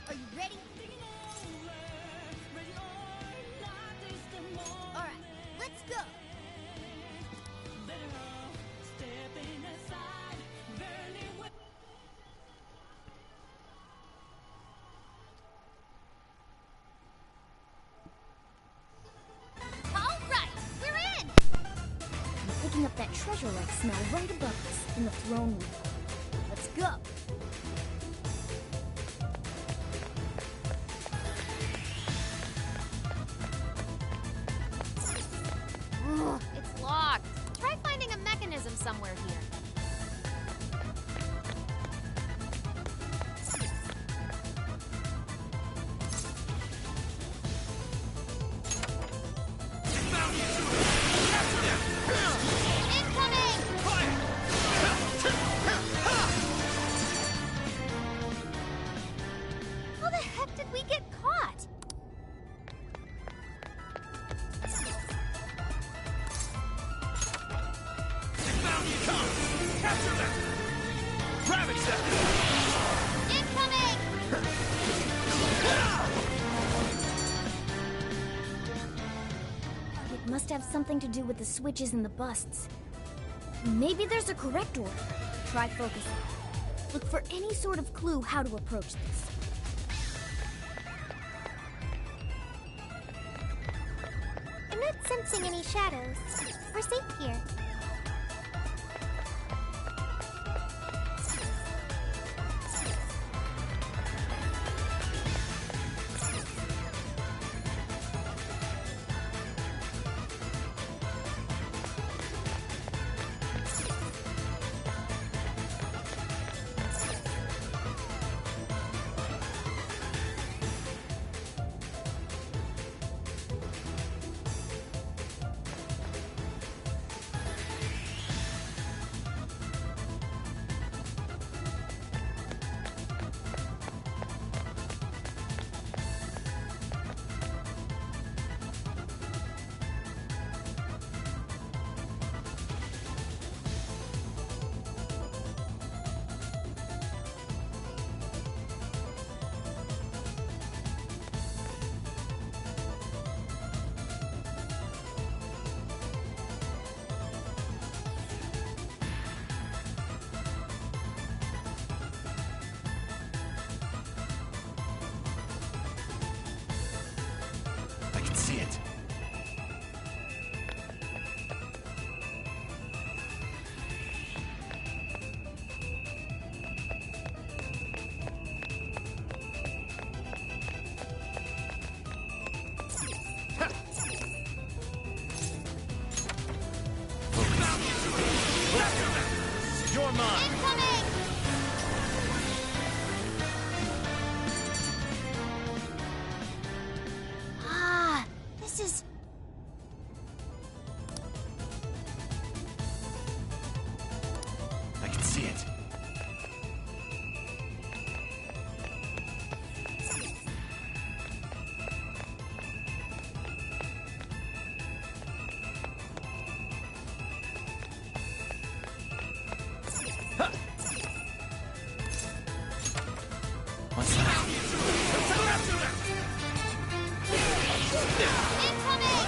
Are you ready? Alright, let's go! Alright, we're in! I'm picking up that treasure-like smell right above us in the throne room. Let's go! Ugh, it's locked. Try finding a mechanism somewhere here. How the heck did we get caught? Capture them! Gravity set! Incoming! It must have something to do with the switches and the busts. Maybe there's a correct order. Try focusing. Look for any sort of clue how to approach this. I'm not sensing any shadows. We're safe here. I can see it. You're mine. Incoming! Ah, this is... I can see it. Ha! What's that? Incoming!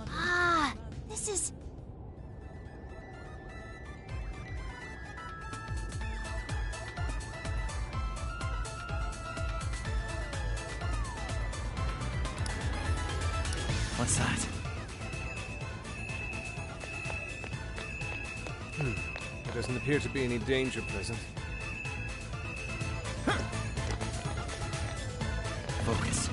Ah, this is... What's that? There doesn't appear to be any danger present. Focus.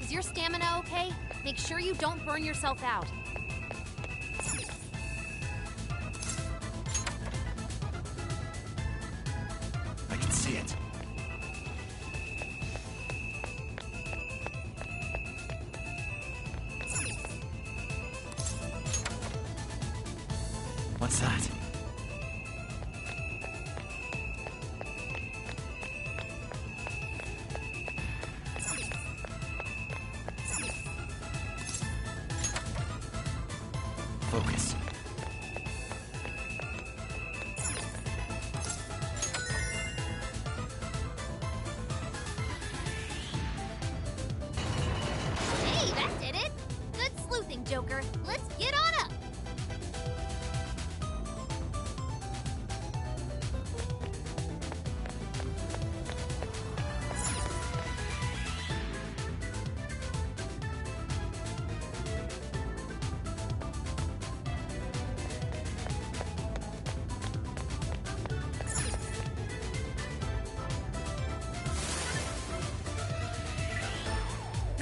Is your stamina okay? Make sure you don't burn yourself out. I can see it. What's that?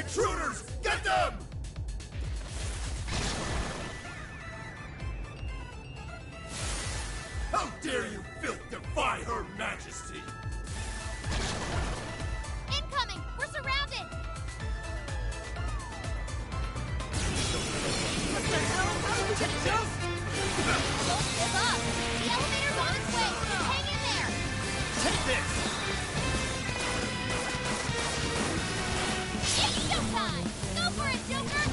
intruders! Get them! How dare you, filth, defy Her Majesty! Incoming! We're surrounded! What the hell? How did we get jumped? Don't give up! The elevator's on its way! Hang in there! Take this! It's showtime! Go for it, Joker!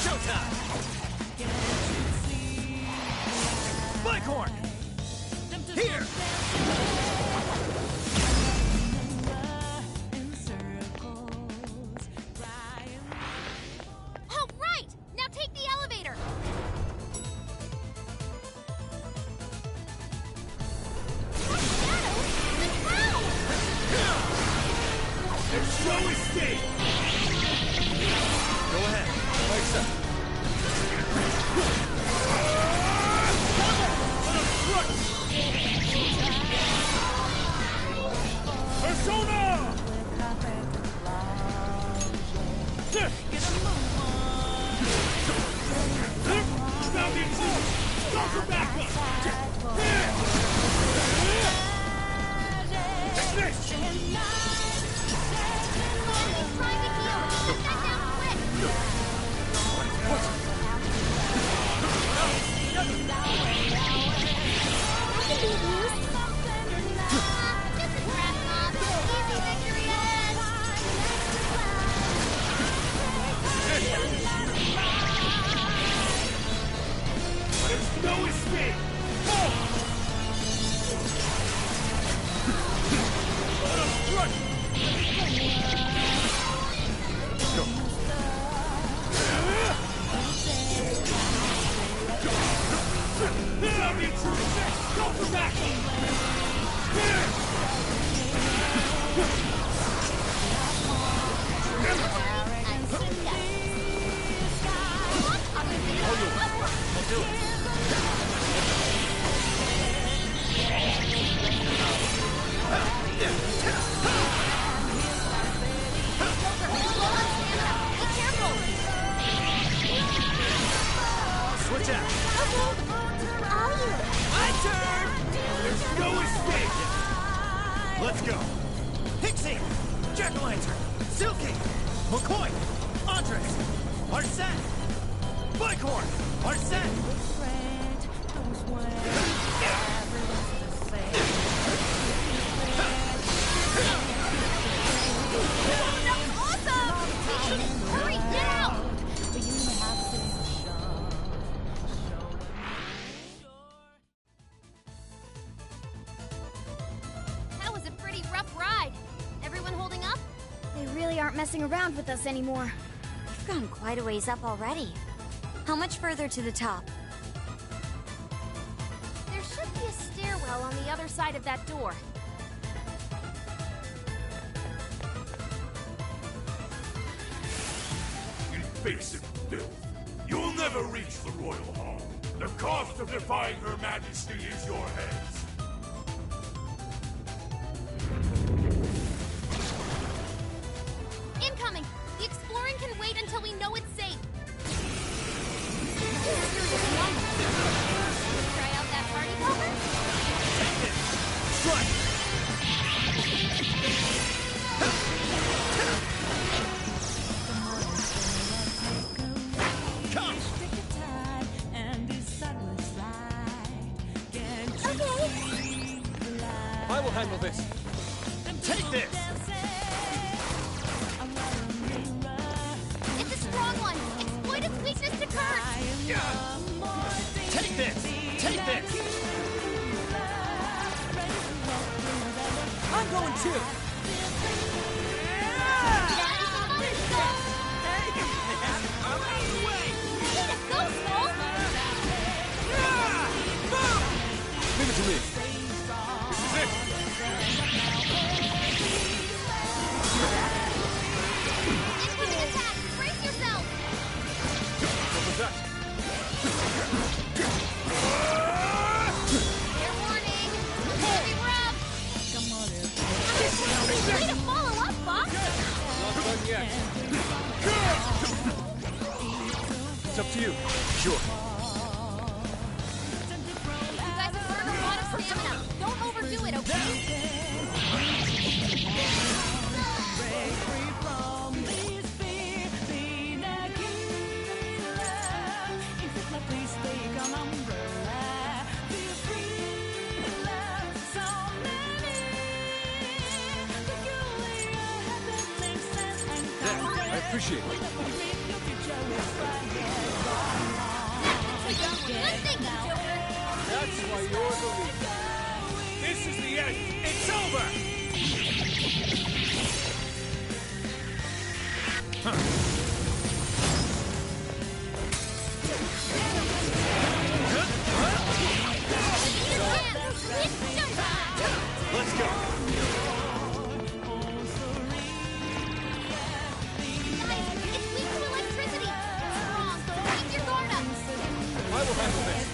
Showtime! Bighorn! Here! Oh, right! Now take the elevator! That shadow? The crowd! There's no escape! Go ahead. Like so. Persona! Found the intruder! Go for backup! Take this! Enemy's trying to heal! Get that down quick! I can be of use. Just a scrap, Mom. Easy victory ahead! There's no escape! Let us run! Found the intruder! Go for backup! Switch out. My turn! There's no escape! Let's go. Pixie! Jack-o'-lantern! Silky! McCoy! Andres! Arsene! Bighorn! Arsene! Awesome! Hurry, get out! That was a pretty rough ride. Everyone holding up? They really aren't messing around with us anymore. We've gone quite a ways up already. How much further to the top? There should be a stairwell on the other side of that door. Invasive filth! You'll never reach the royal hall. The cost of defying Her Majesty is your heads. Incoming! The exploring can wait until we know it's safe. Try out that party popper? Strike! Come! I will handle this. Take this! It's a strong one! Exploit its weakness to curse! Take this! Take this! I'm going too! Go, Skull! Leave it to me. This is it! Incoming attack! Brace yourself! What was that? Fair warning! Heavy rub! Way to fall up to you. Sure. You guys have burned a lot of stamina. Don't overdo it, okay? I appreciate it. Good thinking, Joker. That's why you're the leader. This is the end. It's over. Let's go. It's weak to electricity. Strong. Keep your guard up. I will handle this.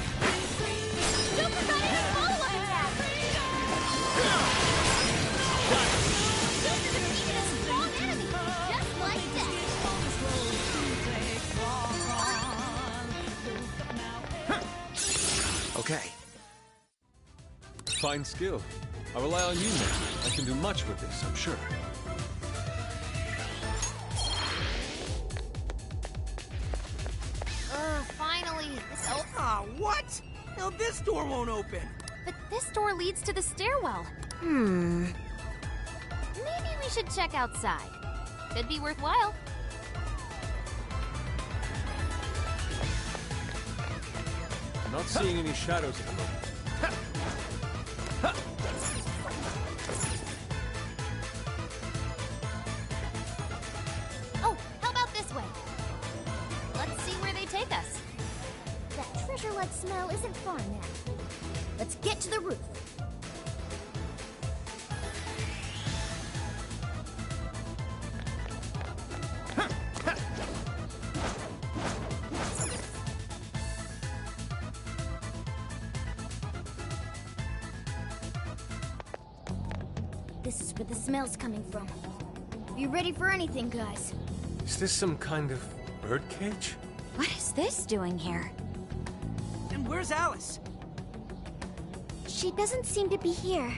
Joker got in a follow-up attack. Joker defeated a strong enemy, just like that. Okay. Fine skill. I rely on you now. I can do much with this, I'm sure. Finally. Ah, what? Now this door won't open. But this door leads to the stairwell. Maybe we should check outside. Could be worthwhile. Not seeing any shadows at the moment. Oh, how about this way? Let's see where they take us. That treasure-like smell isn't far now. Let's get to the roof. This is where the smell's coming from. You ready for anything, guys? Is this some kind of birdcage? What is this doing here? And where's Alice? She doesn't seem to be here.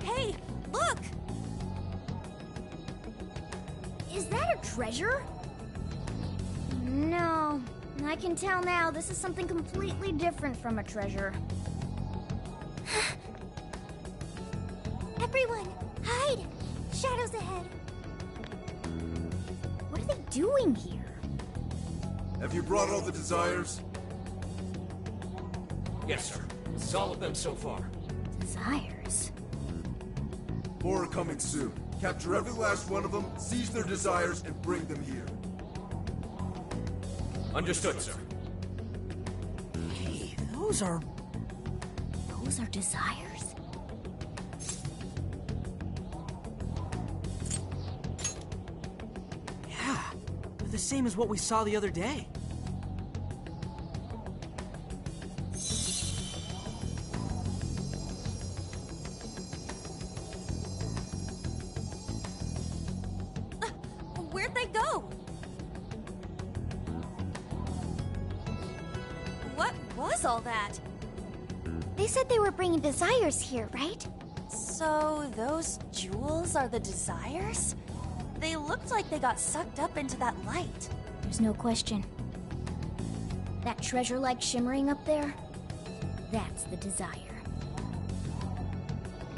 Hey, look! Is that a treasure? No. I can tell now this is something completely different from a treasure. Everyone, hide! Shadows ahead. What are they doing here? Have you brought all the desires? Yes, sir. It's all of them so far. Desires? More are coming soon. Capture every last one of them, seize their desires, and bring them here. Understood, sir. Hey, those are... Those are desires? Yeah, they're the same as what we saw the other day. Where'd they go? What was all that? They said they were bringing desires here, right? So those jewels are the desires? They looked like they got sucked up into that light. There's no question. That treasure-like shimmering up there, that's the desire.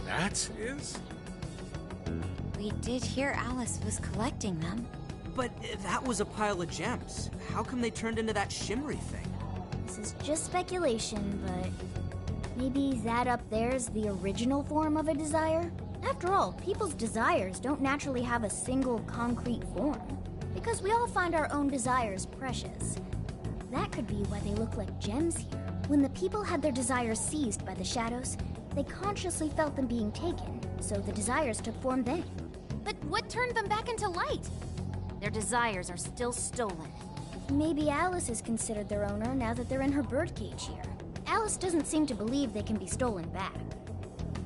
That is? We did hear Alice was collecting them. But that was a pile of gems. How come they turned into that shimmery thing? This is just speculation, but maybe that up there's the original form of a desire? After all, people's desires don't naturally have a single concrete form, because we all find our own desires precious. That could be why they look like gems here. When the people had their desires seized by the shadows, they consciously felt them being taken, so the desires took form then. But what turned them back into light? Their desires are still stolen. Maybe Alice is considered their owner now that they're in her birdcage here. Alice doesn't seem to believe they can be stolen back.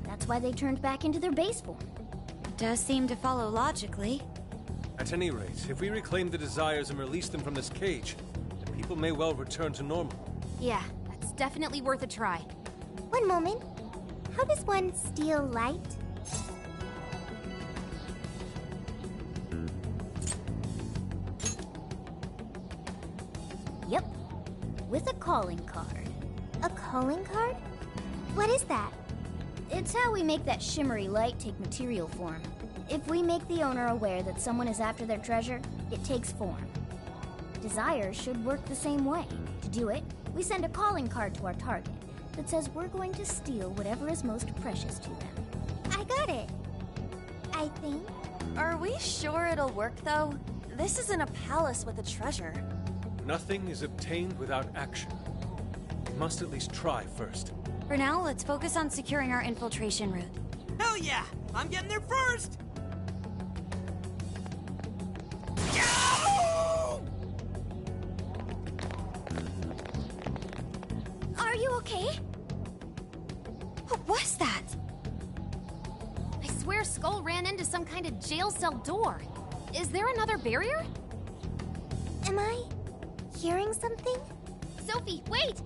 That's why they turned back into their base form. Does seem to follow logically. At any rate, if we reclaim the desires and release them from this cage, the people may well return to normal. Yeah, that's definitely worth a try. One moment. How does one steal light? Yep, with a calling card. A calling card? What is that? It's how we make that shimmery light take material form. If we make the owner aware that someone is after their treasure, it takes form. Desires should work the same way. To do it, we send a calling card to our target that says we're going to steal whatever is most precious to them. I got it. I think. Are we sure it'll work, though? This isn't a palace with a treasure. Nothing is obtained without action. We must at least try first. For now, let's focus on securing our infiltration route. Hell yeah! I'm getting there first! Are you okay? What was that? I swear Skull ran into some kind of jail cell door. Is there another barrier? Am I hearing something? Sophie, wait!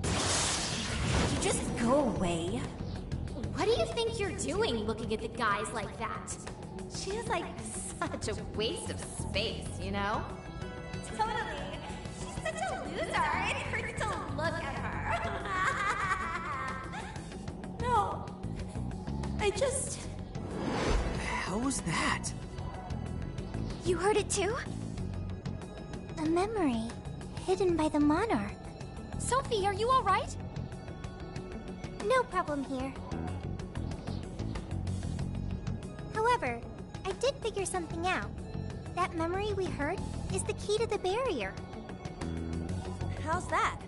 You just go away. What do you think you're doing looking at the guys like that? She's like such a waste of space, you know? Totally. She's such a loser. It hurts to look at her. No. I just... The hell was that? You heard it too? A memory hidden by the monarch. Sophie, are you alright? No problem here. However, I did figure something out. That memory we heard is the key to the barrier. How's that?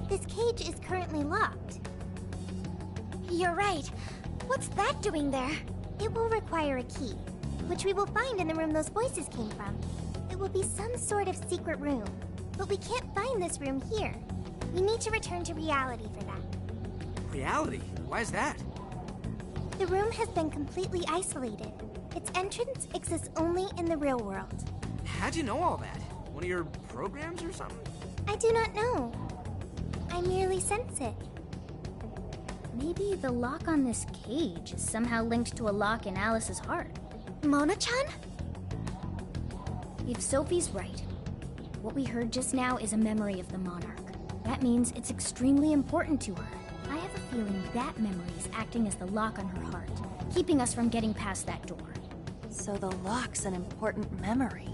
This cage is currently locked. You're right. What's that doing there? It will require a key, which we will find in the room those voices came from. It will be some sort of secret room, but we can't find this room here. We need to return to reality for that. Reality? Why is that? The room has been completely isolated. Its entrance exists only in the real world. How'd you know all that? One of your programs or something? I do not know. I merely sense it. Maybe the lock on this cage is somehow linked to a lock in Alice's heart. Mona-chan? If Sophie's right, what we heard just now is a memory of the monarch. That means it's extremely important to her. I have a feeling that memory is acting as the lock on her heart, keeping us from getting past that door. So the lock's an important memory.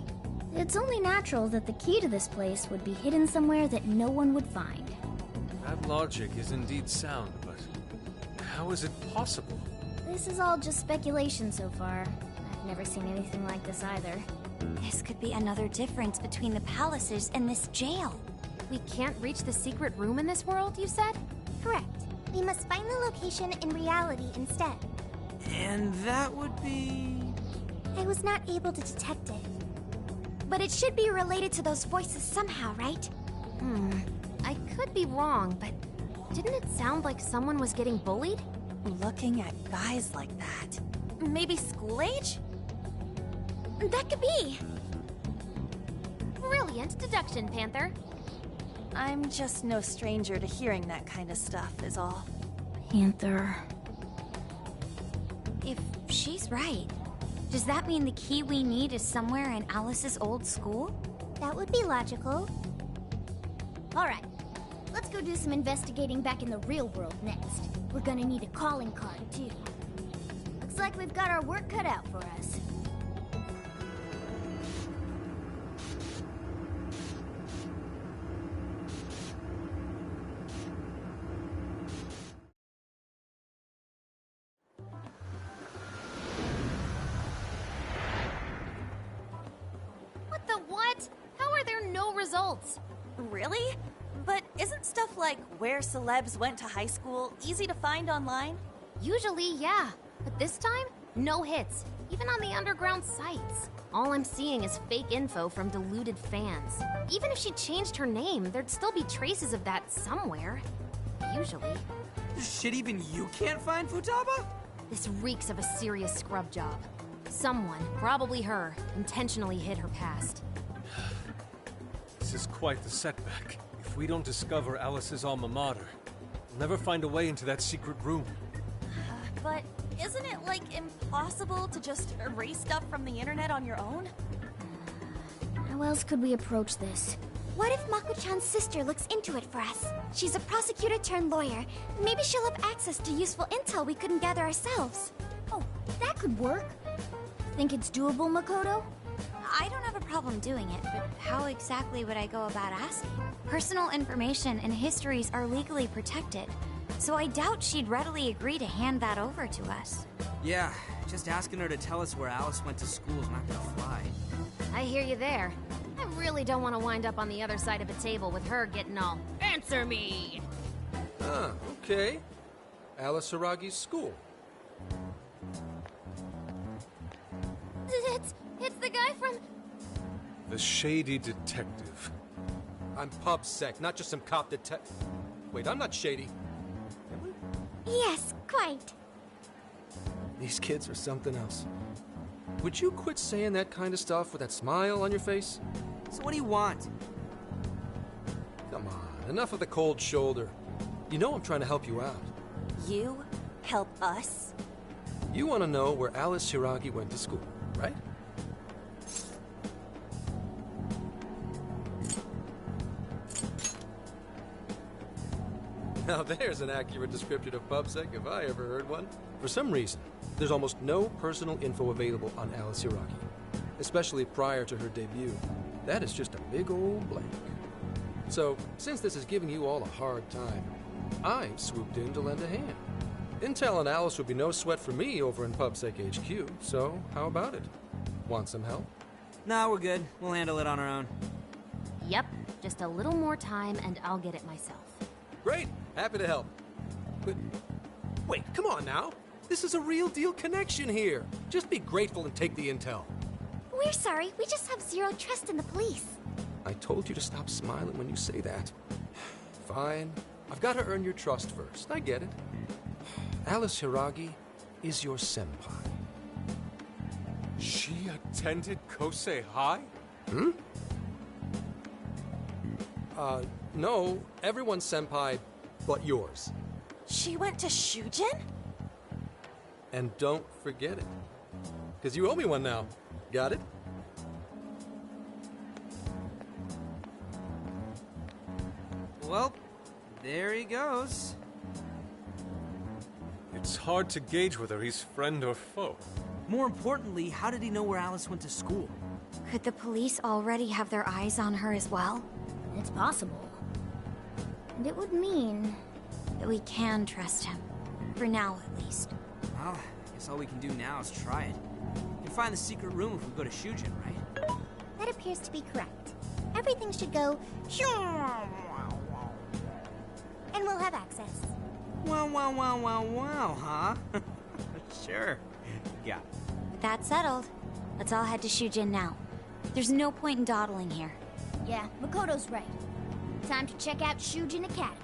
It's only natural that the key to this place would be hidden somewhere that no one would find. That logic is indeed sound, but how is it possible? This is all just speculation so far. I've never seen anything like this either. This could be another difference between the palaces and this jail. We can't reach the secret room in this world, you said? Correct. We must find the location in reality instead. And that would be... I was not able to detect it. But it should be related to those voices somehow, right? I could be wrong, but didn't it sound like someone was getting bullied? Looking at guys like that. Maybe school age? That could be. Brilliant deduction, Panther. I'm just no stranger to hearing that kind of stuff, is all. Panther. If she's right, does that mean the key we need is somewhere in Alice's old school? That would be logical. Alright, let's go do some investigating back in the real world next. We're gonna need a calling card, too. Looks like we've got our work cut out for us. What the what? How are there no results? Really? But isn't stuff like where celebs went to high school easy to find online? Usually, yeah. But this time, no hits. Even on the underground sites. All I'm seeing is fake info from deluded fans. Even if she changed her name, there'd still be traces of that somewhere. Usually. Shit, even you can't find Futaba? This reeks of a serious scrub job. Someone, probably her, intentionally hid her past. This is quite the setback. If we don't discover Alice's alma mater, we'll never find a way into that secret room. But isn't it, like, impossible to just erase stuff from the internet on your own? How else could we approach this? What if Mako-chan's sister looks into it for us? She's a prosecutor turned lawyer. Maybe she'll have access to useful intel we couldn't gather ourselves. Oh, that could work. Think it's doable, Makoto? I don't have a problem doing it, but how exactly would I go about asking? Personal information and histories are legally protected, so I doubt she'd readily agree to hand that over to us. Yeah, just asking her to tell us where Alice went to school is not gonna fly. I hear you there. I really don't want to wind up on the other side of a table with her getting all, "Answer me!" Ah, okay. Alice Hiragi's school. It's the guy from... The shady detective. I'm PubSec, not just some cop detective. Wait, I'm not shady. Am I? Yes, quite. These kids are something else. Would you quit saying that kind of stuff with that smile on your face? So what do you want? Come on, enough of the cold shoulder. You know I'm trying to help you out. You help us? You want to know where Alice Hiragi went to school, right? Now there's an accurate description of PubSec if I ever heard one. For some reason, there's almost no personal info available on Alice Hiragi, especially prior to her debut. That is just a big old blank. So, since this is giving you all a hard time, I swooped in to lend a hand. Intel on Alice would be no sweat for me over in PubSec HQ, so how about it? Want some help? Nah, we're good. We'll handle it on our own. Yep, just a little more time and I'll get it myself. Great! Happy to help. But, wait, come on now. This is a real deal connection here. Just be grateful and take the intel. We're sorry, we just have zero trust in the police. I told you to stop smiling when you say that. Fine. I've got to earn your trust first. I get it. Alice Hiragi is your senpai. She attended Kosei High? Hmm? No. Everyone's senpai but yours. She went to Shujin? And don't forget it. Because you owe me one now. Got it? Well, there he goes. It's hard to gauge whether he's friend or foe. More importantly, how did he know where Alice went to school? Could the police already have their eyes on her as well? It's possible. And it would mean that we can trust him. For now, at least. Well, I guess all we can do now is try it. We can find the secret room if we go to Shujin, right? That appears to be correct. Everything should go... and we'll have access. Wow, huh? Sure. Yeah. With that settled, let's all head to Shujin now. There's no point in dawdling here. Yeah, Makoto's right. Time to check out Shujin Academy.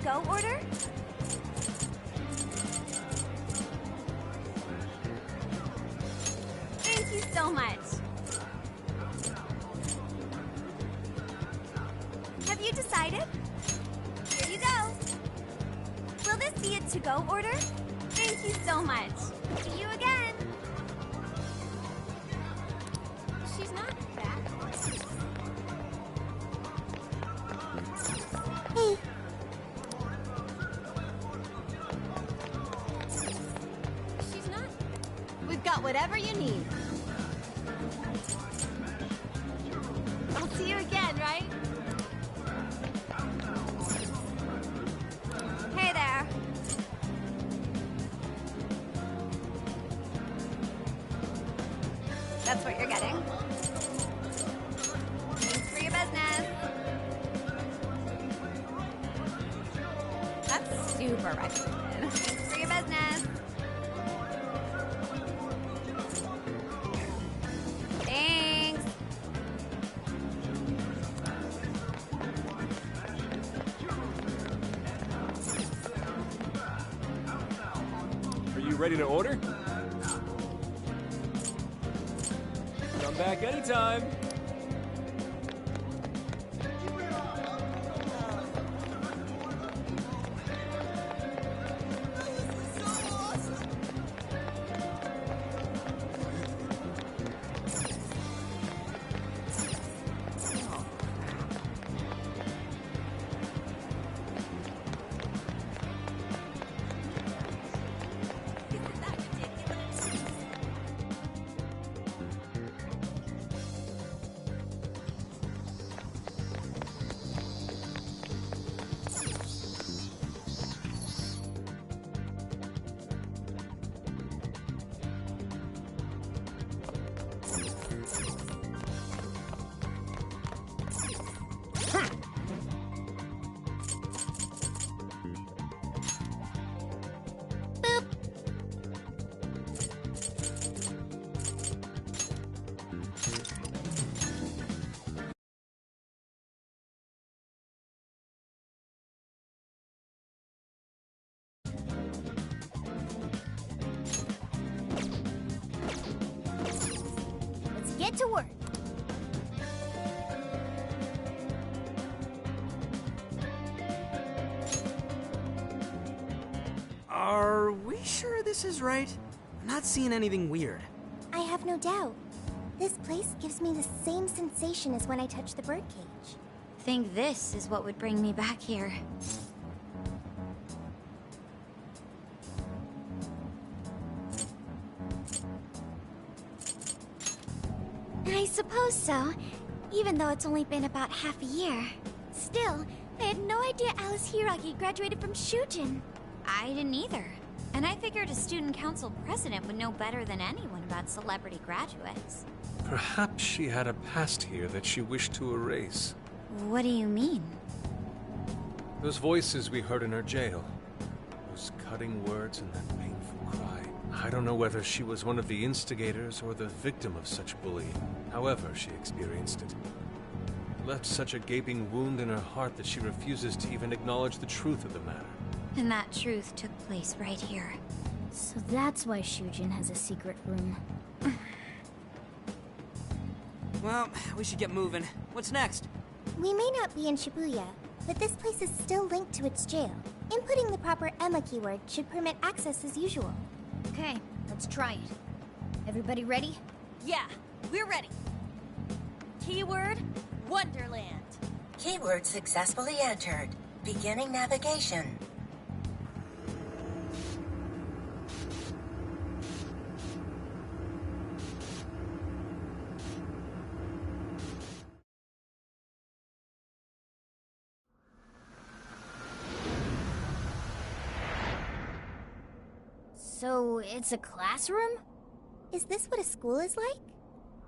to-go order? Thank you so much. Have you decided? Here you go. Will this be a to-go order? Thank you so much. See you again. She's not back. Hey. She's not. We've got whatever you need. I'll see you again, right? Hey there. That's what you're getting. Thanks for your business. That's super recommended. Thanks for your business. Thanks. Are you ready to order? Come back anytime. Let's get to work. Are we sure this is right? I'm not seeing anything weird. I have no doubt. This place gives me the same sensation as when I touched the birdcage. Think this is what would bring me back here. I suppose so, even though it's only been about half a year. Still, I had no idea Alice Hiragi graduated from Shujin. I didn't either. And I figured a student council president would know better than anyone about celebrity graduates. Perhaps she had a past here that she wished to erase. What do you mean? Those voices we heard in her jail. Those cutting words and that painful cry. I don't know whether she was one of the instigators or the victim of such bullying. However she experienced it. It left such a gaping wound in her heart that she refuses to even acknowledge the truth of the matter. And that truth took place right here. So that's why Shujin has a secret room. Well, we should get moving. What's next? We may not be in Shibuya, but this place is still linked to its jail. Inputting the proper Emma keyword should permit access as usual. Okay, let's try it. Everybody ready? Yeah, we're ready. Keyword, Wonderland. Keyword successfully entered. Beginning navigation. So, it's a classroom? Is this what a school is like?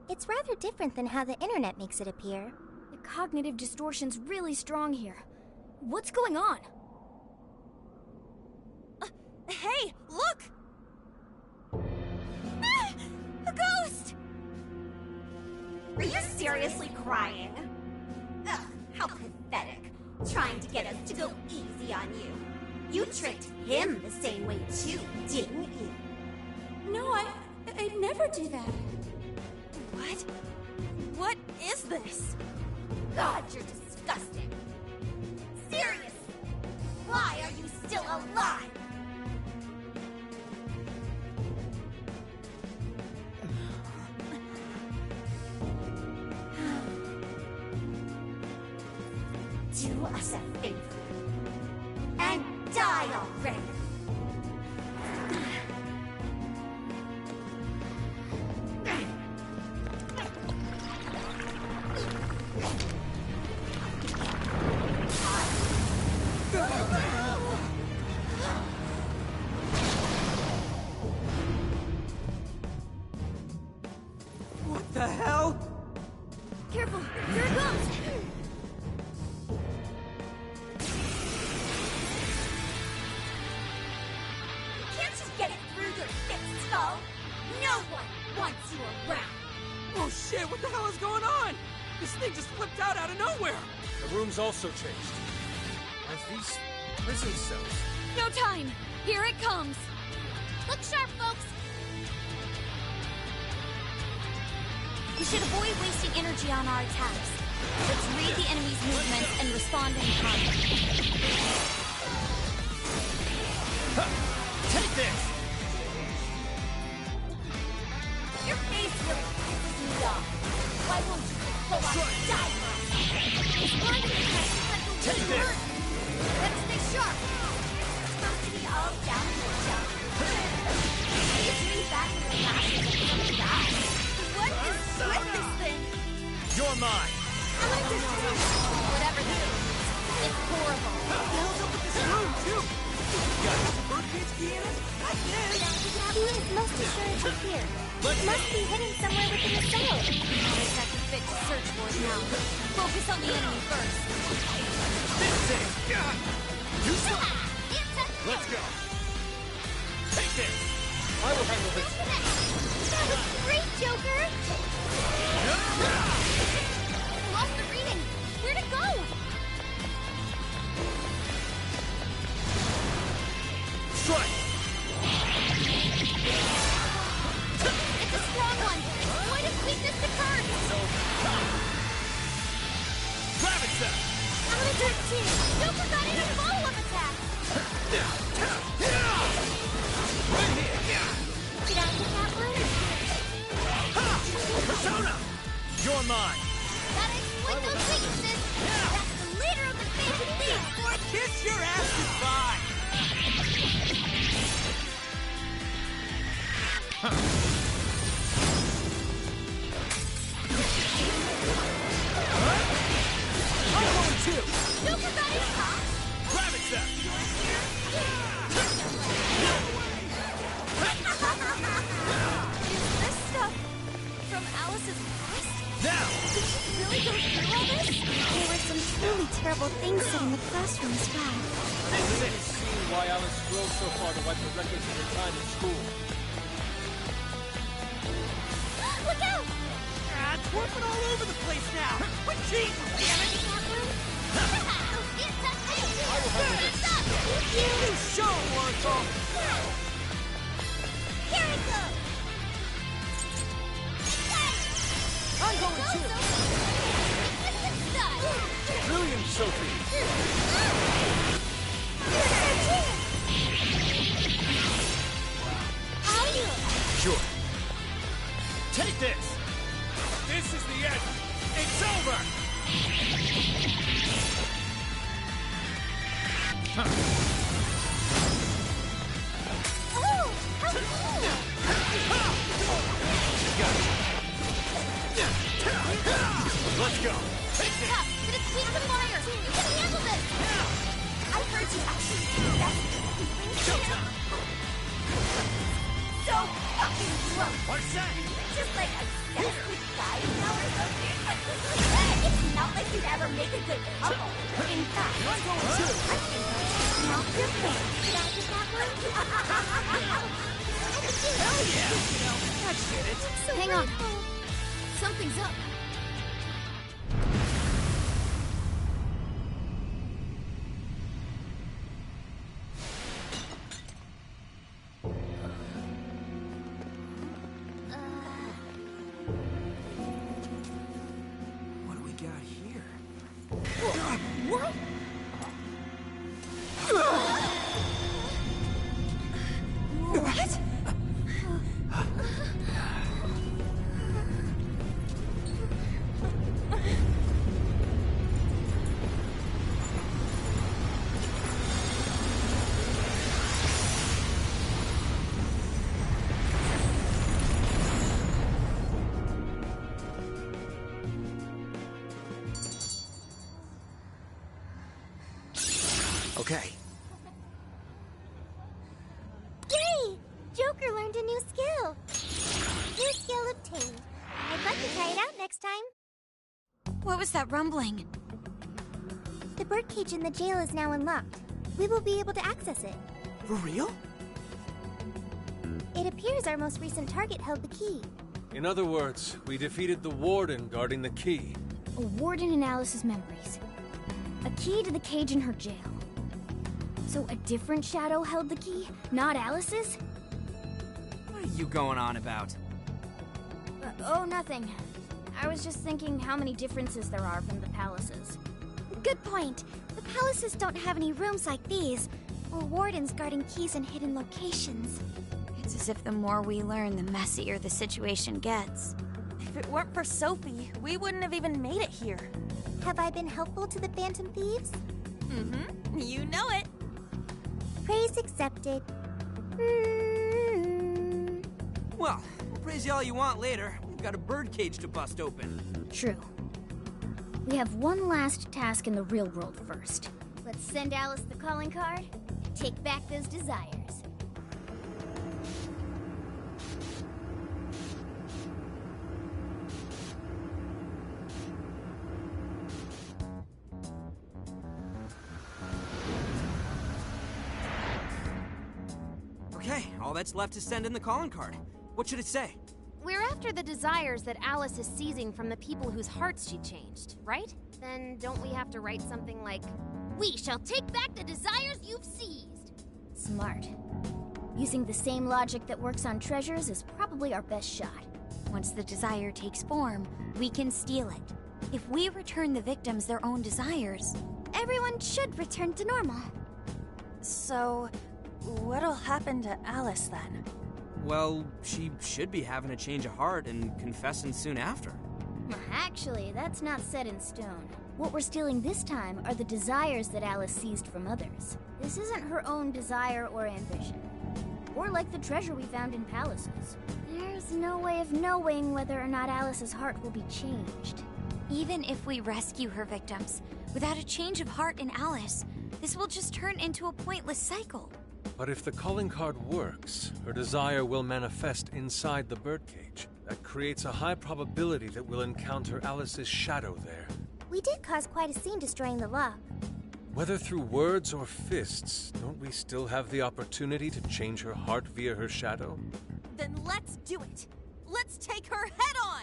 It's rather different than how the internet makes it appear. The cognitive distortion's really strong here. What's going on? Hey, look! Ah, a ghost! Are you seriously crying? Ugh, how pathetic. Trying to get us to go easy easy on you. You tricked him the same way too, didn't you? No, I'd never do that. What? What is this? God, you're disgusting. Seriously, why are you still alive? Do us a favor and die already. What the hell? Careful, here it comes. Can't you get it through your thick skull? No one wants you around. Oh shit, what the hell is going on? This thing just flipped out of nowhere. The room's also changed. Are these prison cells? No time! Here it comes! Look sharp, folks! We should avoid wasting energy on our attacks. Let's read the enemy's movements and respond in kind. Take this! Your face really pisses me off. Why won't you just go on and die now? Respond to the test because the Take weak this! hurt. Better stay sharp. You're supposed to be all down in the jump. Please read back in your glasses and some guy. What is with this thing? You're mine! I'm gonna just whatever this is. It's horrible. What the hell's up with this room, too? You got a birdcage key in it? I did! He is most assured up here. It must be hidden somewhere within the cell. There's nothing fit to search for now. Focus on the enemy first. This thing! You stop! Let's go! Take this! I will handle this. That was great, Joker! I lost the reading. Where'd it go? Strike! It's a strong one. Why does weakness occur? Gravity set! I'm gonna do it too. Joker got in a follow-up attack. Right here! Get out of that room. Persona! You're mine! Gotta exploit those weaknesses. That's the leader of the Phantom Thieves. Kiss your ass goodbye! I'm going too! Joker got in. Gravity set! Is this stuff from Alice's past? Now! Did she really go through all this? There were some truly terrible things said in the classroom as well. This is seeing why Alice drove so far to wipe the records of her time in school. Look out! It's warping all over the place now! Quit cheating, damn it! You show, Oracle! Here it goes! I'm going too! Brilliant, Sophie! Sure. Take this! This is the end! It's over! Let's go! It's tough, but it's weak to fire. You can handle this. I heard you actually do that. Showtime! So fucking drunk. What's that? Just like a sexy guy now or something. It's not like you'd ever make a good couple. In fact, I think it's not your thing. Did I get that one? Hell yeah! You know, that shit, it's so Hang on. Something's up. Okay. Yay! Joker learned a new skill. New skill obtained. I'd like to try it out next time. What was that rumbling? The birdcage in the jail is now unlocked. We will be able to access it. For real? It appears our most recent target held the key. In other words, we defeated the warden guarding the key. A warden in Alice's memories. A key to the cage in her jail. So a different shadow held the key, not Alice's? What are you going on about? Oh, nothing. I was just thinking how many differences there are from the palaces. Good point. The palaces don't have any rooms like these, or wardens guarding keys in hidden locations. It's as if the more we learn, the messier the situation gets. If it weren't for Sophie, we wouldn't have even made it here. Have I been helpful to the Phantom Thieves? Mm-hmm. You know it. Praise accepted. Well, we'll praise you all you want later. We've got a birdcage to bust open. True. We have one last task in the real world first. Let's send Alice the calling card and take back those desires. Okay, all that's left is send in the calling card. What should it say? We're after the desires that Alice is seizing from the people whose hearts she changed, right? Then don't we have to write something like, "We shall take back the desires you've seized"? Smart. Using the same logic that works on treasures is probably our best shot. Once the desire takes form, we can steal it. If we return the victims their own desires, everyone should return to normal. So, what'll happen to Alice then? Well, she should be having a change of heart and confessing soon after. Actually, that's not set in stone. What we're stealing this time are the desires that Alice seized from others. This isn't her own desire or ambition. Or like the treasure we found in palaces. There's no way of knowing whether or not Alice's heart will be changed. even if we rescue her victims, without a change of heart in Alice, this will just turn into a pointless cycle. But if the calling card works, her desire will manifest inside the birdcage. That creates a high probability that we'll encounter Alice's shadow there. We did cause quite a scene destroying the lock. Whether through words or fists, don't we still have the opportunity to change her heart via her shadow? Then let's do it! Let's take her head on!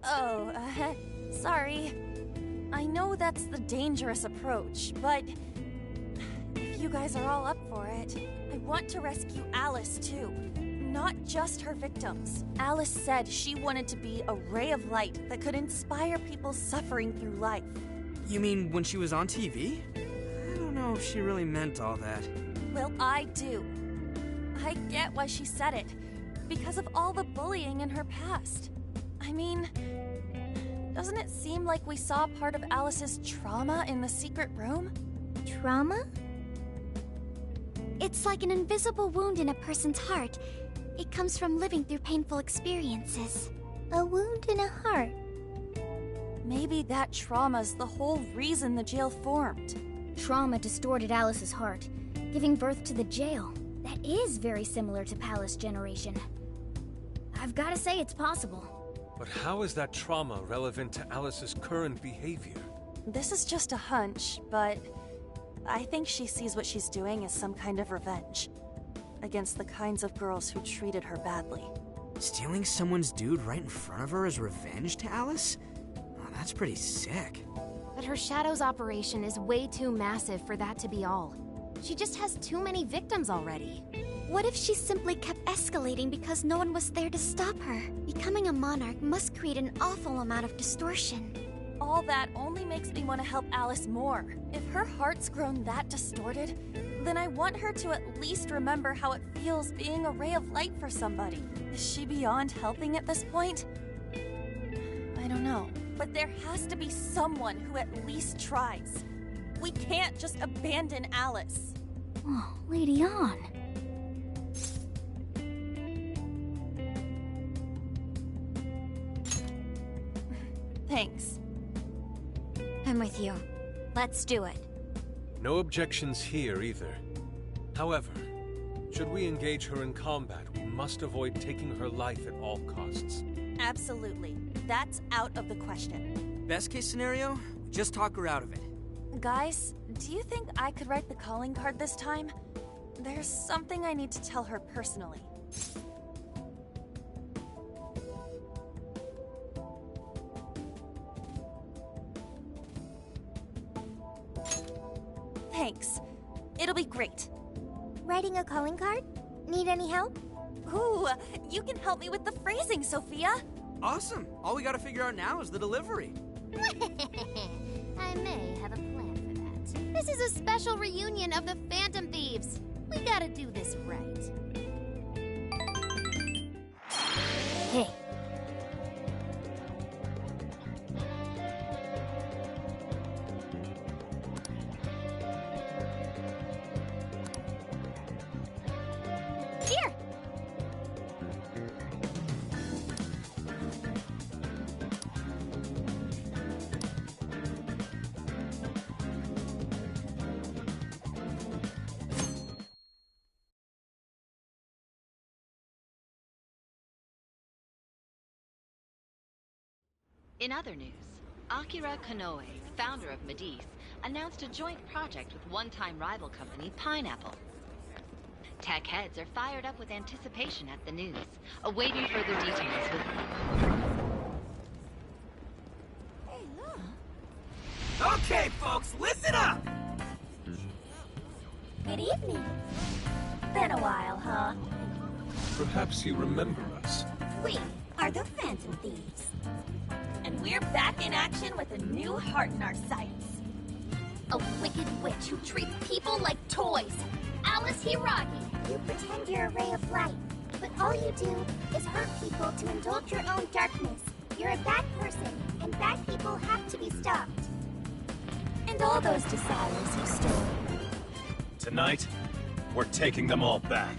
Oh, sorry. I know that's the dangerous approach, but if you guys are all up for it, I want to rescue Alice too. Not just her victims. Alice said she wanted to be a ray of light that could inspire people suffering through life. You mean when she was on TV? I don't know if she really meant all that. Well, I do. I get why she said it. Because of all the bullying in her past. I mean, doesn't it seem like we saw part of Alice's trauma in the secret room? Trauma? It's like an invisible wound in a person's heart. It comes from living through painful experiences. A wound in a heart. Maybe that trauma's the whole reason the jail formed. Trauma distorted Alice's heart, giving birth to the jail. That is very similar to Palace Generation. I've got to say it's possible. But how is that trauma relevant to Alice's current behavior? This is just a hunch, but I think she sees what she's doing as some kind of revenge against the kinds of girls who treated her badly. Stealing someone's dude right in front of her as revenge to Alice? Oh, that's pretty sick. But her Shadow's operation is way too massive for that to be all. She just has too many victims already. What if she simply kept escalating because no one was there to stop her? Becoming a monarch must create an awful amount of distortion. All that only makes me want to help Alice more. If her heart's grown that distorted, then I want her to at least remember how it feels being a ray of light for somebody. Is she beyond helping at this point? I don't know. But there has to be someone who at least tries. We can't just abandon Alice. Oh, Lady Ann. Thanks. I'm with you. Let's do it. No objections here either. However, should we engage her in combat, we must avoid taking her life at all costs. Absolutely. That's out of the question. Best case scenario, just talk her out of it. Guys, do you think I could write the calling card this time? There's something I need to tell her personally. Thanks. It'll be great. Writing a calling card? Need any help? Ooh, you can help me with the phrasing, Sophia. Awesome. All we gotta figure out now is the delivery. I may have a plan for that. This is a special reunion of the Phantom Thieves. We gotta do this right. Hey. Here! In other news, Akira Konoe, founder of Medivh, announced a joint project with one-time rival company Pineapple. Tech heads are fired up with anticipation at the news, awaiting further details with... Hey, look! Okay, folks, listen up! Good evening. Been a while, huh? Perhaps you remember us. We are the Phantom Thieves. And we're back in action with a new heart in our sights. A wicked witch who treats people like toys. Alice Hiragi. You pretend you're a ray of light, but all you do is hurt people to indulge your own darkness. You're a bad person, and bad people have to be stopped. And all those desires you stole. Tonight, we're taking them all back.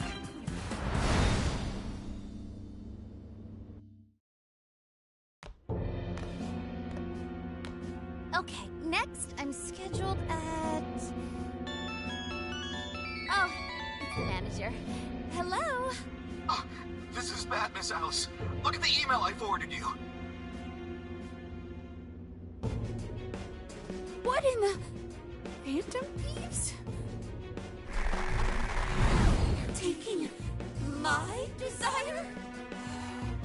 Okay, next I'm scheduled at... Oh, it's the manager. Hello? Oh, this is bad, Miss Alice. Look at the email I forwarded you. What in the... Phantom Thieves? Taking my desire?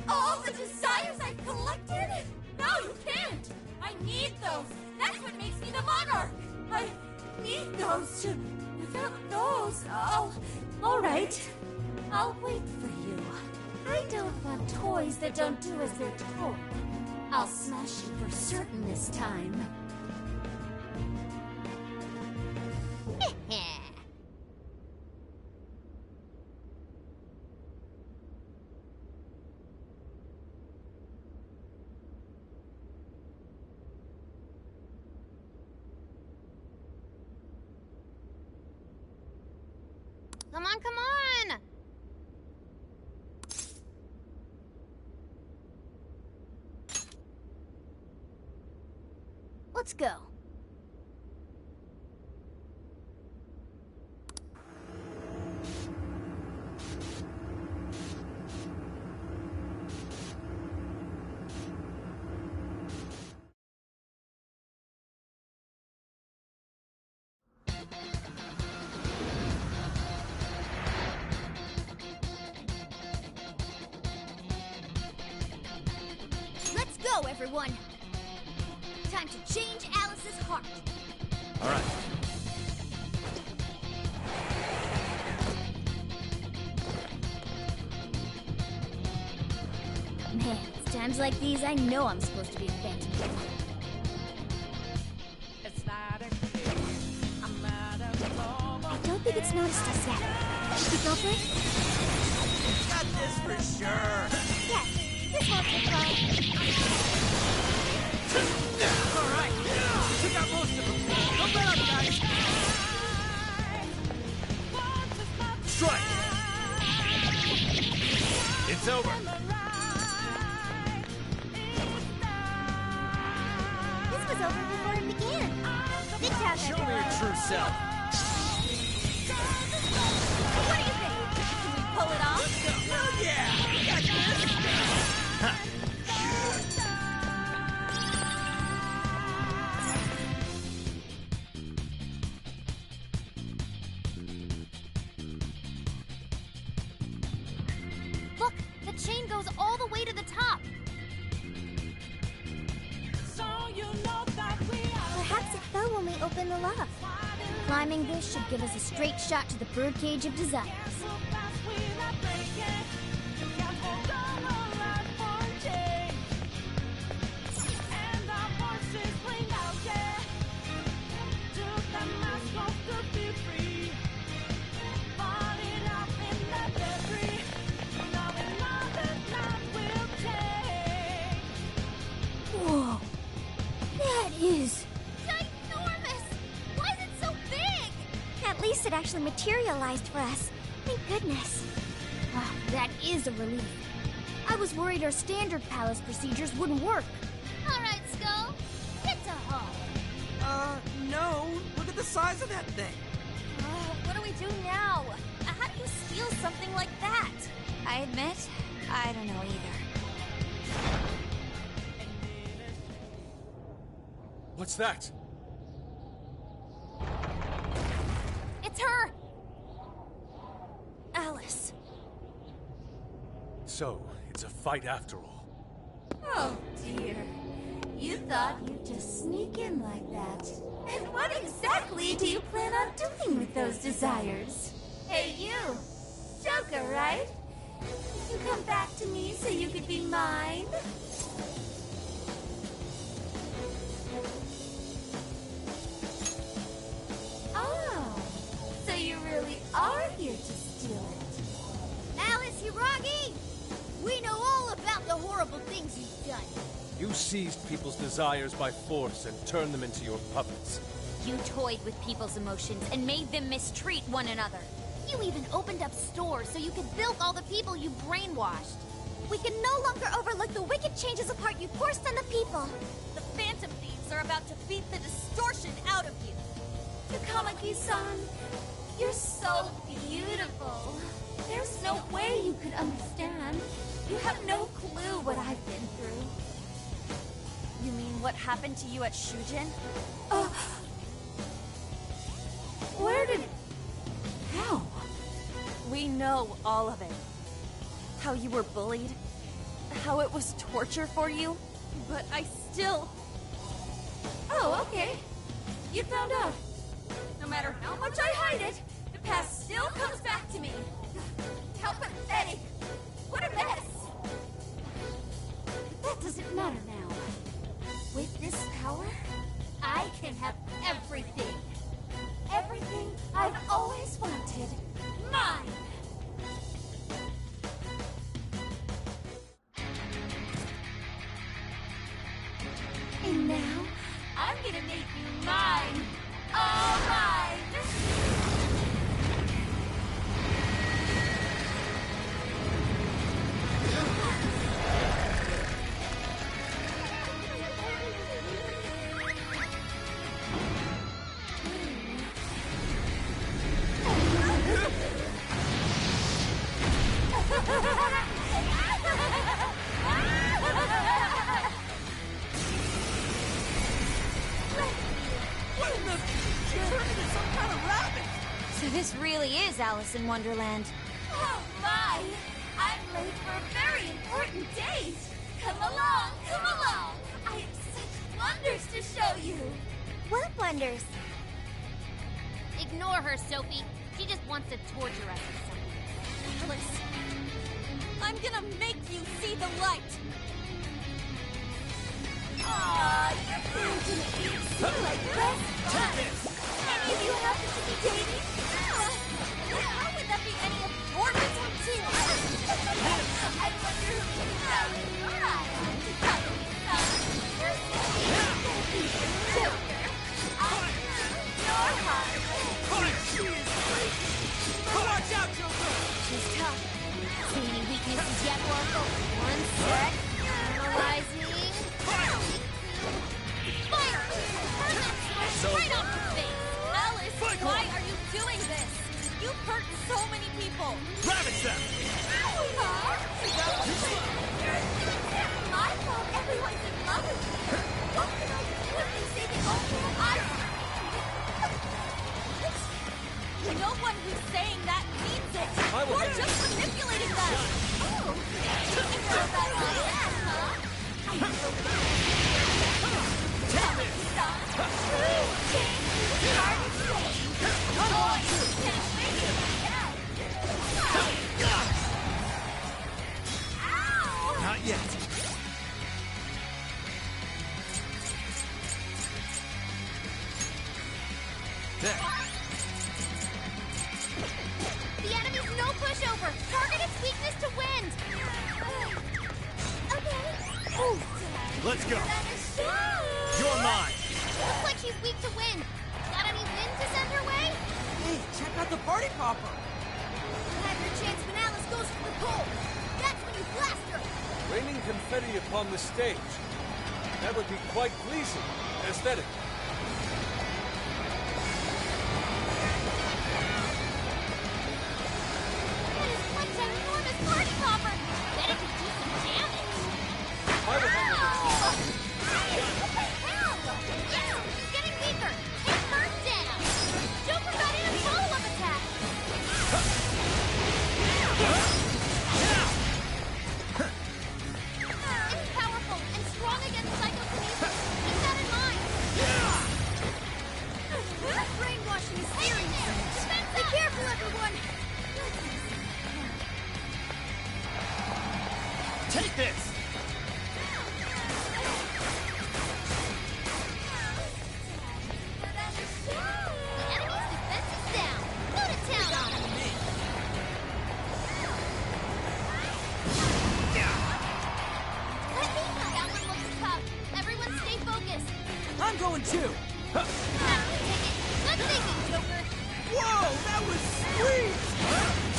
All the desires I've collected? No, you can't! I need those! That's what makes me the monarch! I need those to... Without those, all right. I'll wait for you. I don't want toys that don't do as they're told. I'll smash you for certain this time. Come on, come on! Let's go. Let's go, everyone! Time to change Alice's heart. All right. Man, it's times like these I know I'm supposed to be a Phantom. I don't think it's noticed us yet. Should we go for it? Got this for sure. Yes, this won't take long. All right, took out most of them. Don't let up, guys. Strike. It's over. This was over before it began. Good job, Show me your everyone. true self. pull it off? Oh yeah! Got Look, the chain goes all the way to the top. Perhaps it fell when we opened the loft. Climbing this should give us a straight shot to the birdcage of desires. Whoa! That is... Ginormous! Why is it so big? At least it actually materialized for us. Thank goodness. Wow, that is a relief. I was worried our standard palace procedures wouldn't work. All right, Skull. Get to home. No. Look at the size of that thing. What do we do now? How do you steal something like that? I admit, I don't know either. What's that? It's her! Alice. So, it's a fight after all. Oh, dear. You thought you'd just sneak in like that. And what exactly do you plan on doing with those desires? Hey, you! Joker, right? You come back to me so you could be mine? Oh, so you really are here to steal it. Alice Hiragi! We know all about the horrible things you've done. You seized people's desires by force and turned them into your puppets. You toyed with people's emotions and made them mistreat one another. You even opened up stores so you could bilk all the people you brainwashed. We can no longer overlook the wicked changes apart you forced on the people. The Phantom Thieves are about to beat the distortion out of you. Takamaki-san, you're so beautiful. There's no way you could understand. You have no clue what I've been through. You mean what happened to you at Shujin? Where did... How? We know all of it. How you were bullied. How it was torture for you. But I still... Oh, okay. You found out. No matter how much I hide it, the past still comes back to me. How pathetic. What a mess. But that doesn't matter now. With this power, I can have everything. Everything I've always wanted. Mine! And now, I'm gonna make you mine! All mine! So this really is Alice in Wonderland. Oh my! I'm late for a very important date! Come along, come along! I have such wonders to show you! What wonders? Ignore her, Sophie. She just wants to torture us or something. Alice, I'm gonna make you see the light! Aw, you're going to make me feel like best friends! Any of you happen to be dating? How would that be any of your business too? I wonder who can tell in your eyes. You're Joker. I your heart. Watch out, Joker! She's tough. See any weaknesses yet, Oracle? One sec. Analyzing. Fire! Burn that smash right off your face! Alice, why are you yet. There. The enemy's no pushover. Target its weakness to wind. Let's go. You're mine. Looks like she's weak to wind. Got any wind to send her way? Hey, check out the party popper. Have your chance when Alice goes for the pole. That's when you blast her. Raining confetti upon the stage. That would be quite pleasing. Aesthetic. That is one ginormous party popper. Bet it could do some damage. I will handle this. Yeah, she's getting weaker. Take her down. Joker got in a follow-up attack. It's powerful and strong against psychokinesis. Keep that in mind. Brainwashing is serious. Be careful, everyone. Take this. The enemy's defense is down. Go to town on him. That one looks tough. Everyone stay focused. I'm going too. Good thinking, Joker. Whoa, that was sweet.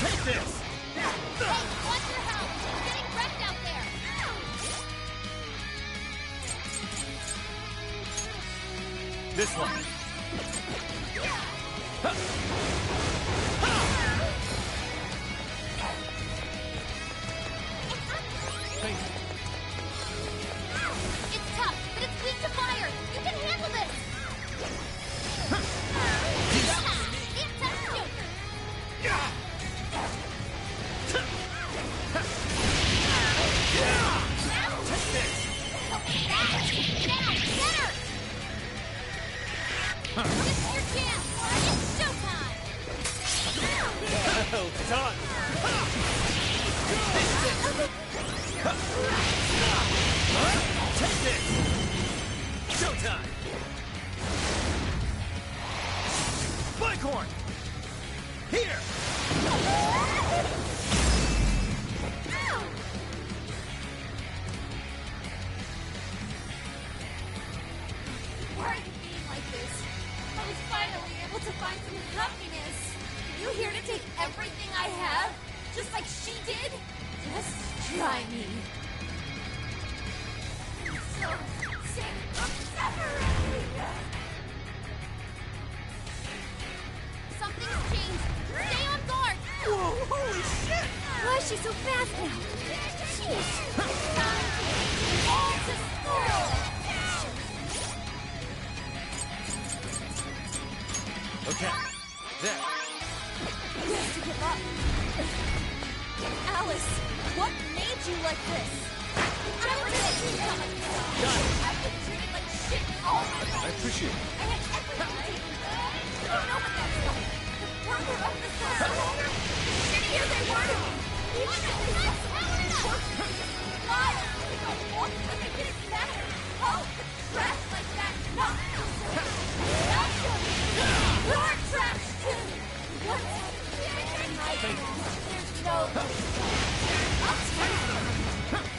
Take this. Hey, watch your health. You're getting wrecked out there. This one. It's tough, but it's weak to fire. You can handle this. Can't touch Joker. Take this. Now, get her. This is your chance. It's showtime. Well done. Take this. Showtime. Bighorn. Here. Why are you being like this? I was finally able to find some happiness. You here to take everything I have? Just like she did? Just try me. I'm so sick of separating. Something's changed. Stay on guard. Whoa, holy shit. Why is she so fast now? Jeez. All to school! Okay. There. You have to give up. Alice, what made you like this? I've been treated like shit all my life. I appreciate it. I had everything. You don't know what that's like. The further up the circle, the shittier they were to me. Even if they just powered it up. Why? I want to make it better. Oh, trash like that. No. Not good. You're trash too. What? There's no. I'll tell you.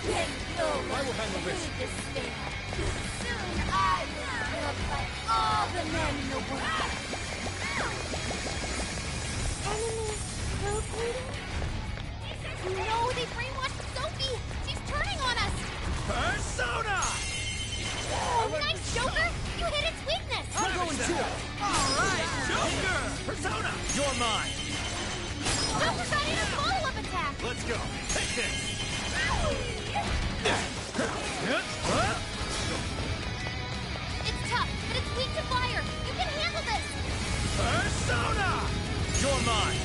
Then you'll I will handle this. thing. Soon I will look like all the men in the world. Enemy located? No, they brainwashed Sophie. She's turning on us. Persona. Oh, nice, Joker. You hit its weakness. I'm going too. All right, Joker. Persona. You're mine. Joker got in a follow-up attack. Let's go. Take this. It's tough, but it's weak to fire. You can handle this. Persona. You're mine.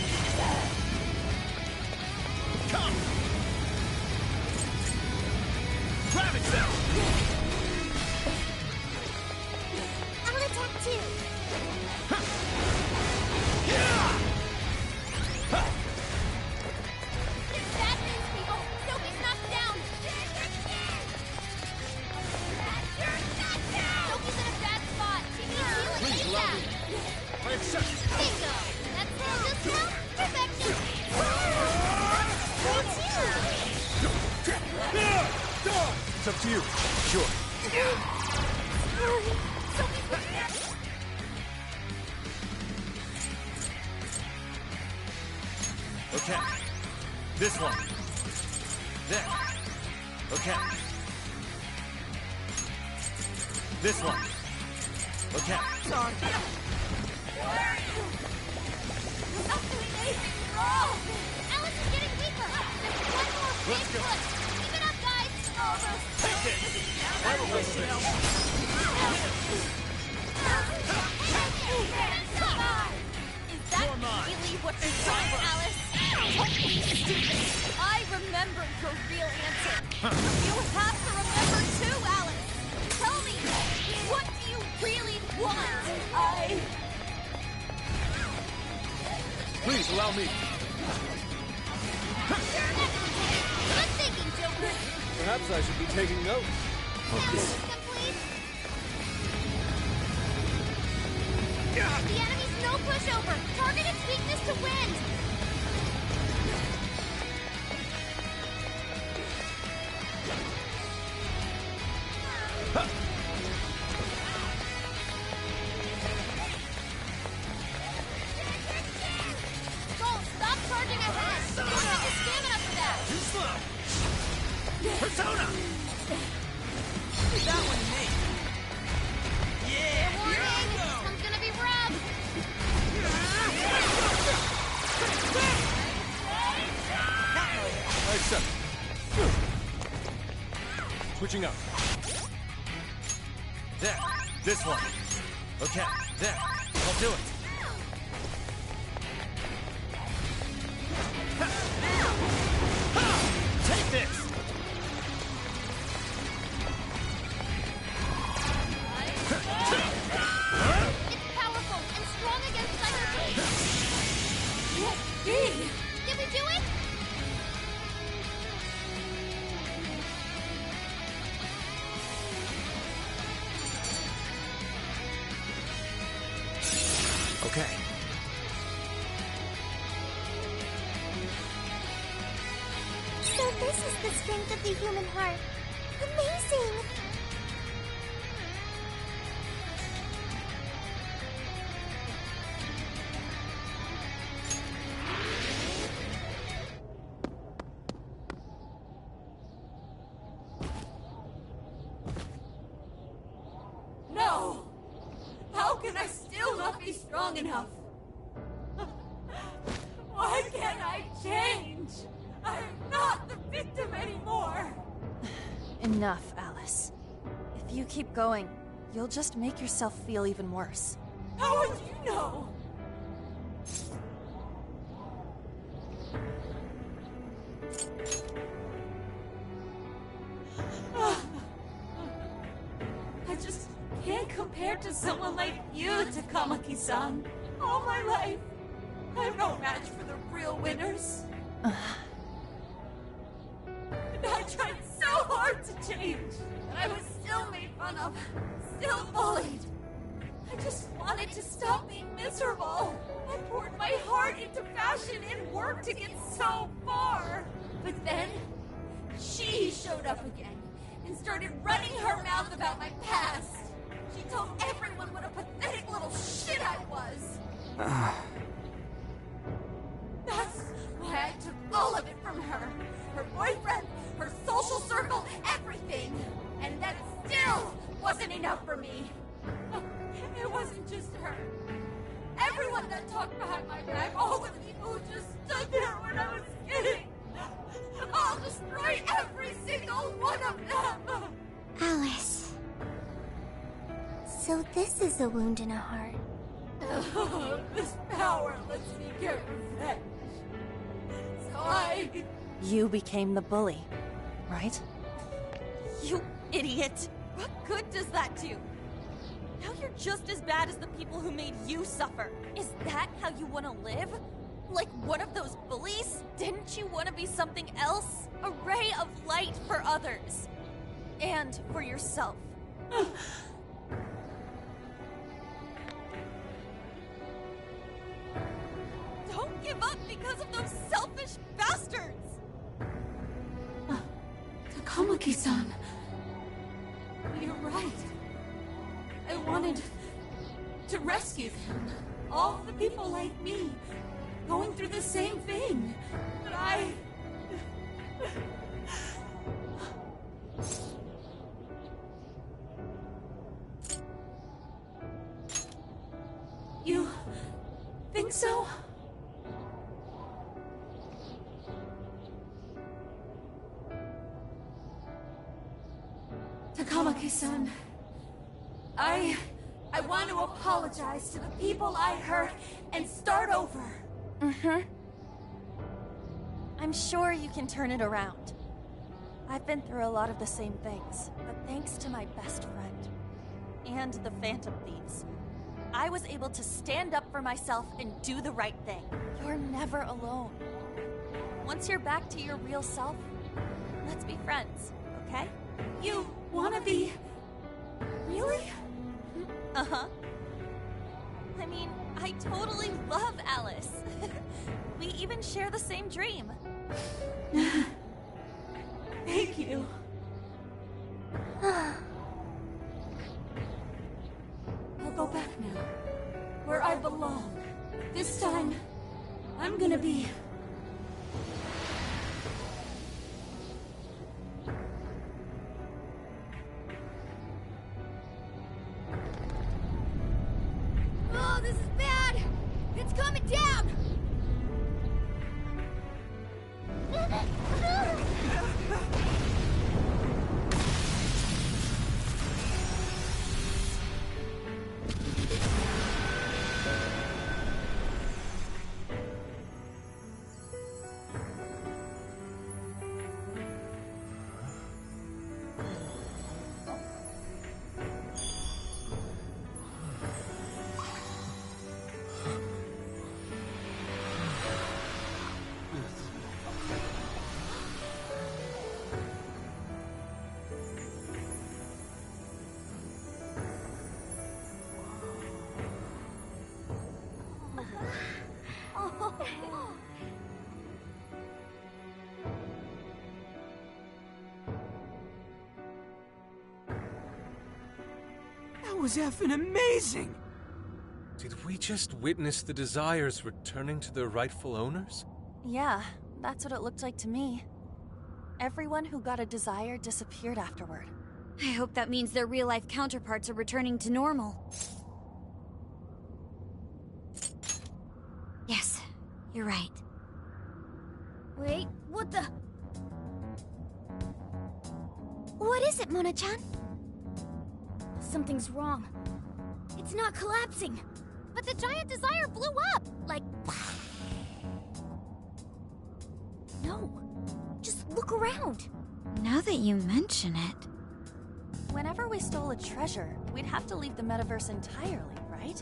It's up to you. Sure. Okay. This one. There. Okay. This one. Okay. Sorry. You're not doing anything wrong! Alice is getting weaker! Just one more big Let's go. push! Keep it up, guys! Take it! That'll whistle it. Is that really what you want, Alice? Don't be stupid! I remember your real answer. You have to remember too, Alice! Tell me, what do you really want? Please allow me. Good thinking, Joker! Perhaps I should be taking notes. Alice, complete! The enemy's no pushover! Target its weakness to wind! Don't stop charging ahead! You don't have the stamina for that! Too slow. Persona! That one me. Fair warning! This one's gonna be rough! I accept. Switching up. There. This one. Okay. There. I'll do it. Take this! It's powerful and strong against Psycho Blade! Did we do it? Okay. So this is the strength of the human heart. Amazing! No! How can I still not be strong enough? Why can't I change? I'm not the victim anymore! Enough, Alice. If you keep going, you'll just make yourself feel even worse. How would you know? I just can't compare to someone like you, Takamaki-san. All my life, I'm no match for the real winners. And I tried so hard to change, but I was still made fun of, still bullied. I just wanted to stop being miserable. I poured my heart into fashion and worked to get so far. But then, she showed up again and started running her mouth about my past. She told everyone what a pathetic little shit I was. That's why I took all of it from her. Her boyfriend, her social circle, everything. And that still wasn't enough for me. It wasn't just her. Everyone that talked behind my back, all the people who just stood there when I was kidding. I'll destroy every single one of them. Alice. So this is a wound in a heart. This power lets me get revenge. So You became the bully, right? You idiot! What good does that do? Now you're just as bad as the people who made you suffer. Is that how you want to live? Like one of those bullies? Didn't you want to be something else? A ray of light for others. And for yourself. Don't give up because of those selfish bastards! Takamaki-san, You're right. I wanted to rescue them. All the people like me, going through the same thing. But You think so? Takamaki-san, I want to apologize to the people I hurt and start over. I'm sure you can turn it around. I've been through a lot of the same things, but thanks to my best friend and the Phantom Thieves, I was able to stand up for myself and do the right thing. You're never alone. Once you're back to your real self, let's be friends, okay? You wanna be... really? Uh-huh. I mean, I totally love Alice. We even share the same dream. Thank you. I'll go back now, where I belong. This time, I'm gonna be... Oh, this is bad! It's coming down! That was effing amazing! Did we just witness the Desires returning to their rightful owners? Yeah, that's what it looked like to me. Everyone who got a Desire disappeared afterward. I hope that means their real-life counterparts are returning to normal. Yes, you're right. Wait, what the... What is it, Mona-chan? Something's wrong. It's not collapsing. But the giant Desire blew up! Like... No. Just look around. Now that you mention it... Whenever we stole a treasure, we'd have to leave the metaverse entirely, right?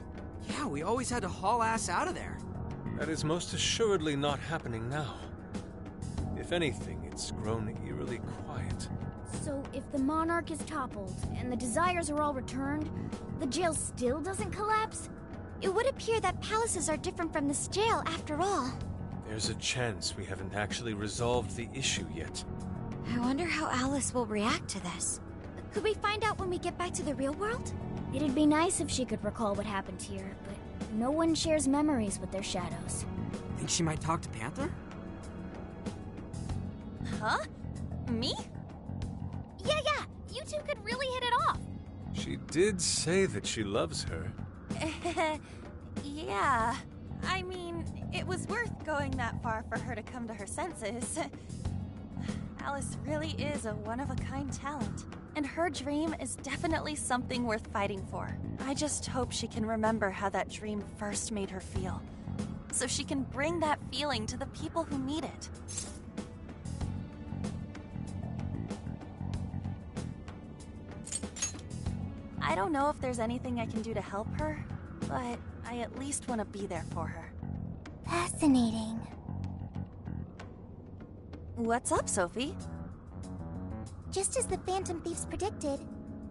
Yeah, we always had to haul ass out of there. That is most assuredly not happening now. If anything, it's grown eerily quiet. So if the Monarch is toppled, and the Desires are all returned, the jail still doesn't collapse? It would appear that palaces are different from this jail, after all. There's a chance we haven't actually resolved the issue yet. I wonder how Alice will react to this. Could we find out when we get back to the real world? It'd be nice if she could recall what happened here, but no one shares memories with their shadows. Think she might talk to Panther? Huh? Me? Yeah, you two could really hit it off. She did say that she loves her. Yeah. I mean, it was worth going that far for her to come to her senses. Alice really is a one-of-a-kind talent, and her dream is definitely something worth fighting for. I just hope she can remember how that dream first made her feel, so she can bring that feeling to the people who need it. I don't know if there's anything I can do to help her, but I at least want to be there for her. Fascinating. What's up, Sophie? Just as the Phantom Thieves predicted,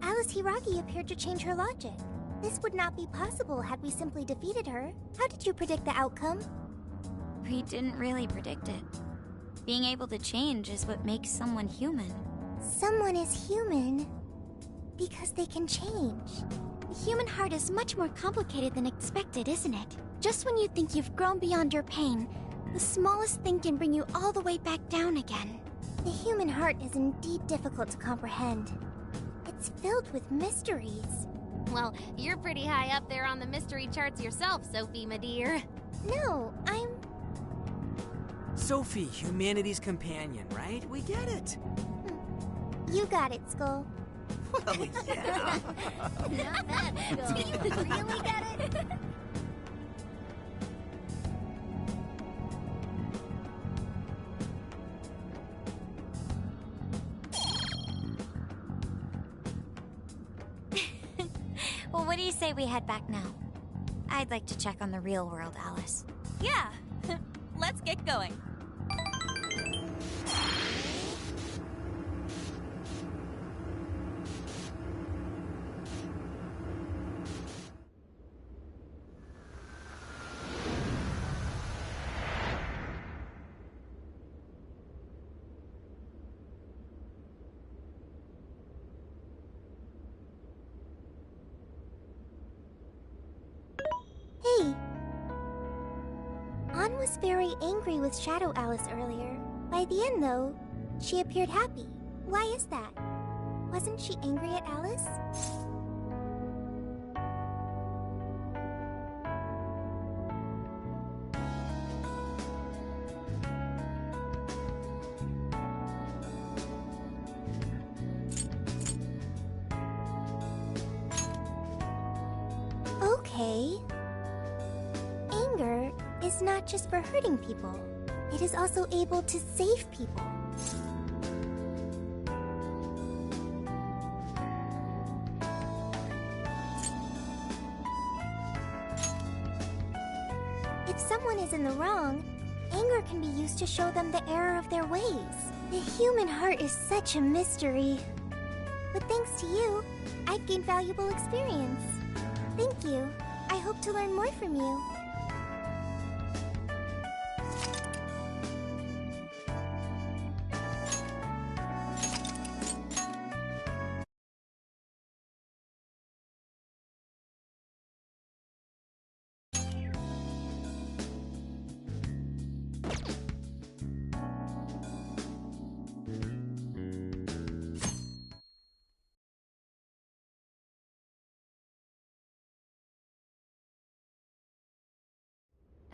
Alice Hiragi appeared to change her logic. This would not be possible had we simply defeated her. How did you predict the outcome? We didn't really predict it. Being able to change is what makes someone human. Someone is human. Because they can change. The human heart is much more complicated than expected, isn't it? Just when you think you've grown beyond your pain, the smallest thing can bring you all the way back down again. The human heart is indeed difficult to comprehend. It's filled with mysteries. Well, you're pretty high up there on the mystery charts yourself, Sophie, my dear. No, I'm... Sophie, humanity's companion, right? We get it. You got it, Skull. Well, yeah. Not bad, Skull. Do you really get it? Well, what do you say we head back now? I'd like to check on the real world, Alice. Yeah, let's get going. Hey! Ann was very angry with Shadow Alice earlier. By the end, though, she appeared happy. Why is that? Wasn't she angry at Alice? Okay. Anger is not just for hurting people. It is also able to save people. If someone is in the wrong, anger can be used to show them the error of their ways. The human heart is such a mystery. But thanks to you, I've gained valuable experience. Thank you. I hope to learn more from you.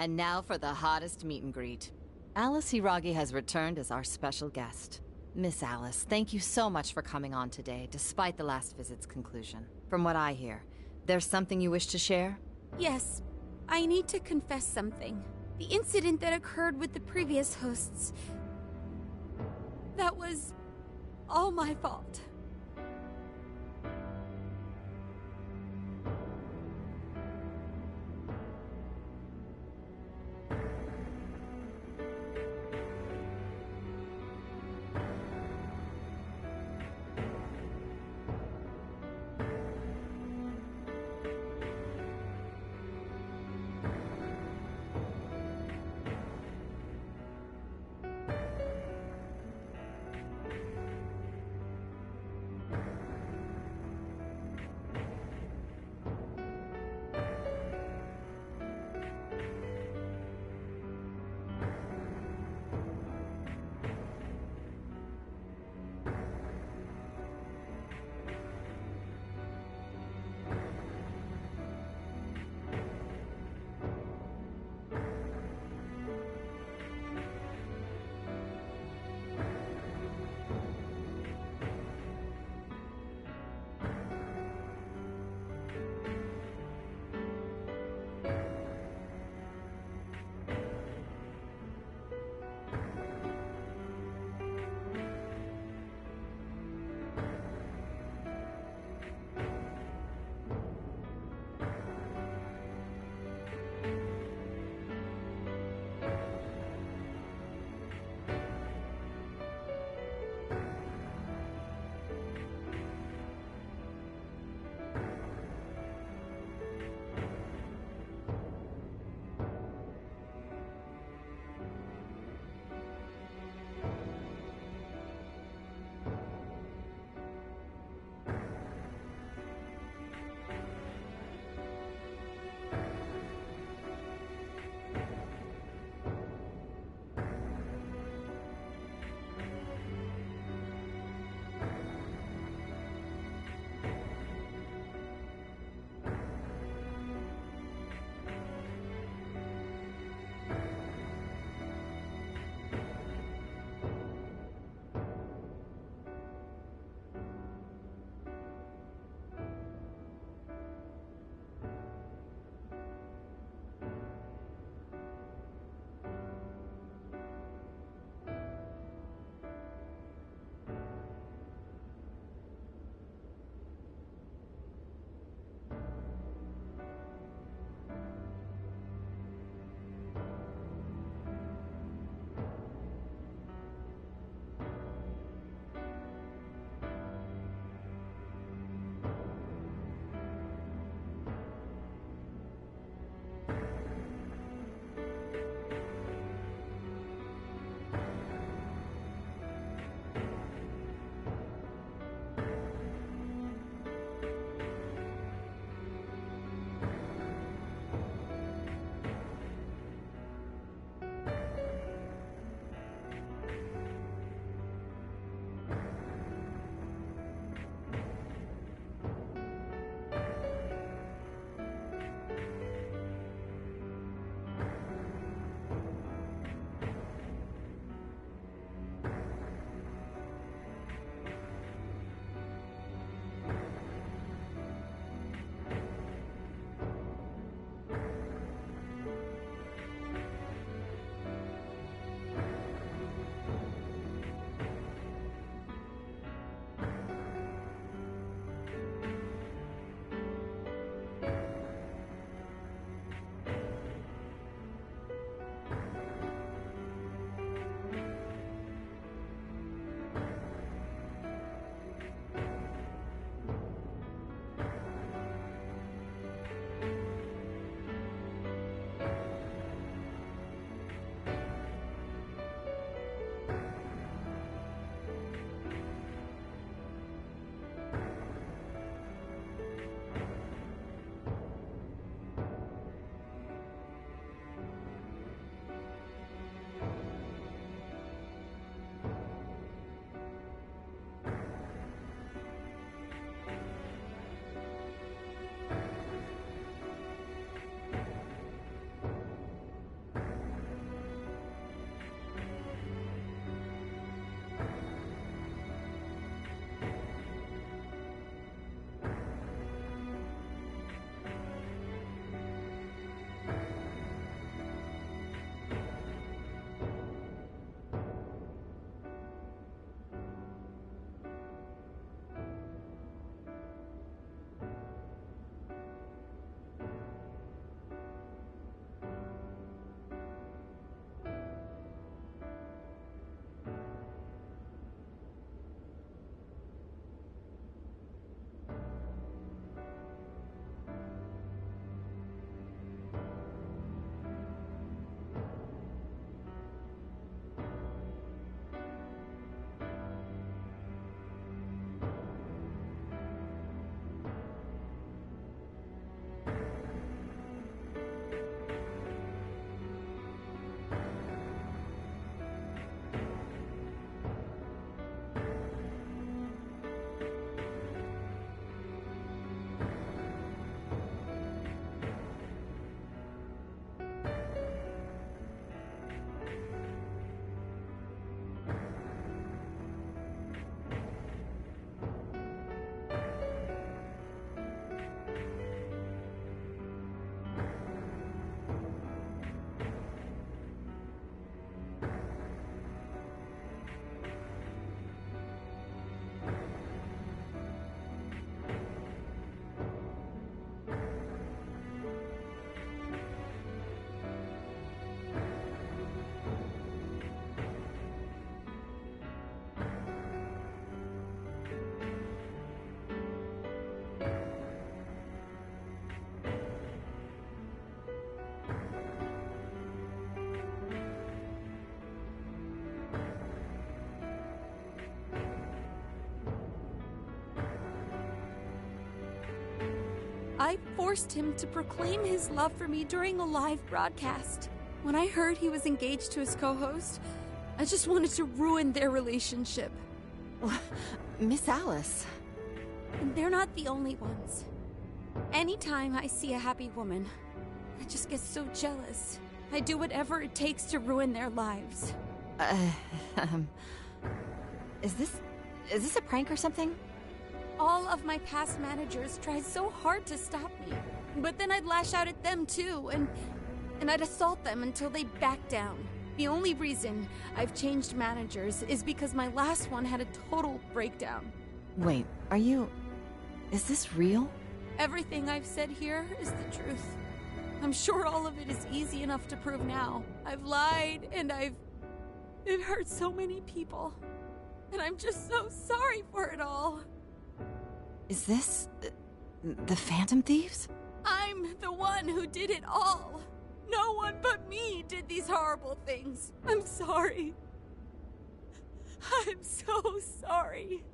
And now for the hottest meet and greet. Alice Hiragi has returned as our special guest. Miss Alice, thank you so much for coming on today, despite the last visit's conclusion. From what I hear, there's something you wish to share? Yes, I need to confess something. The incident that occurred with the previous hosts... that was all my fault. I forced him to proclaim his love for me during a live broadcast. When I heard he was engaged to his co-host, I just wanted to ruin their relationship. Miss Alice. And they're not the only ones. Anytime I see a happy woman, I just get so jealous. I do whatever it takes to ruin their lives. Is this a prank or something? All of my past managers tried so hard to stop me. But then I'd lash out at them too, and I'd assault them until they backed down. The only reason I've changed managers is because my last one had a total breakdown. Wait, is this real? Everything I've said here is the truth. I'm sure all of it is easy enough to prove now. I've lied, and it hurt so many people. And I'm just so sorry for it all. Is this the Phantom Thieves? I'm the one who did it all. No one but me did these horrible things. I'm sorry. I'm so sorry.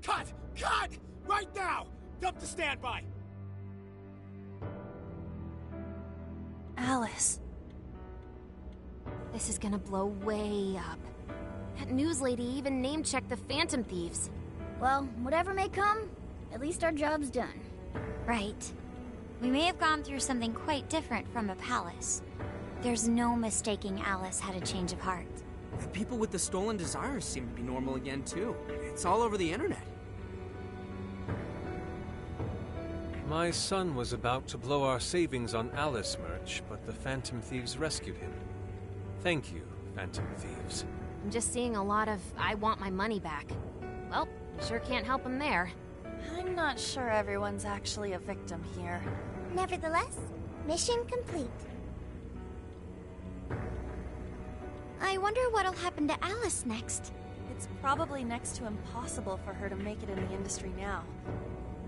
Cut! Cut! Right now! Dump to standby! Alice. This is gonna blow way up. That news lady even name-checked the Phantom Thieves. Well, whatever may come, at least our job's done. Right. We may have gone through something quite different from a palace. There's no mistaking Alice had a change of heart. The people with the stolen desires seem to be normal again, too. It's all over the internet. My son was about to blow our savings on Alice merch, but the Phantom Thieves rescued him. Thank you, Phantom Thieves. I'm just seeing a lot of I want my money back. Well, you sure can't help him there. I'm not sure everyone's actually a victim here. Nevertheless, mission complete. I wonder what'll happen to Alice next. It's probably next to impossible for her to make it in the industry now.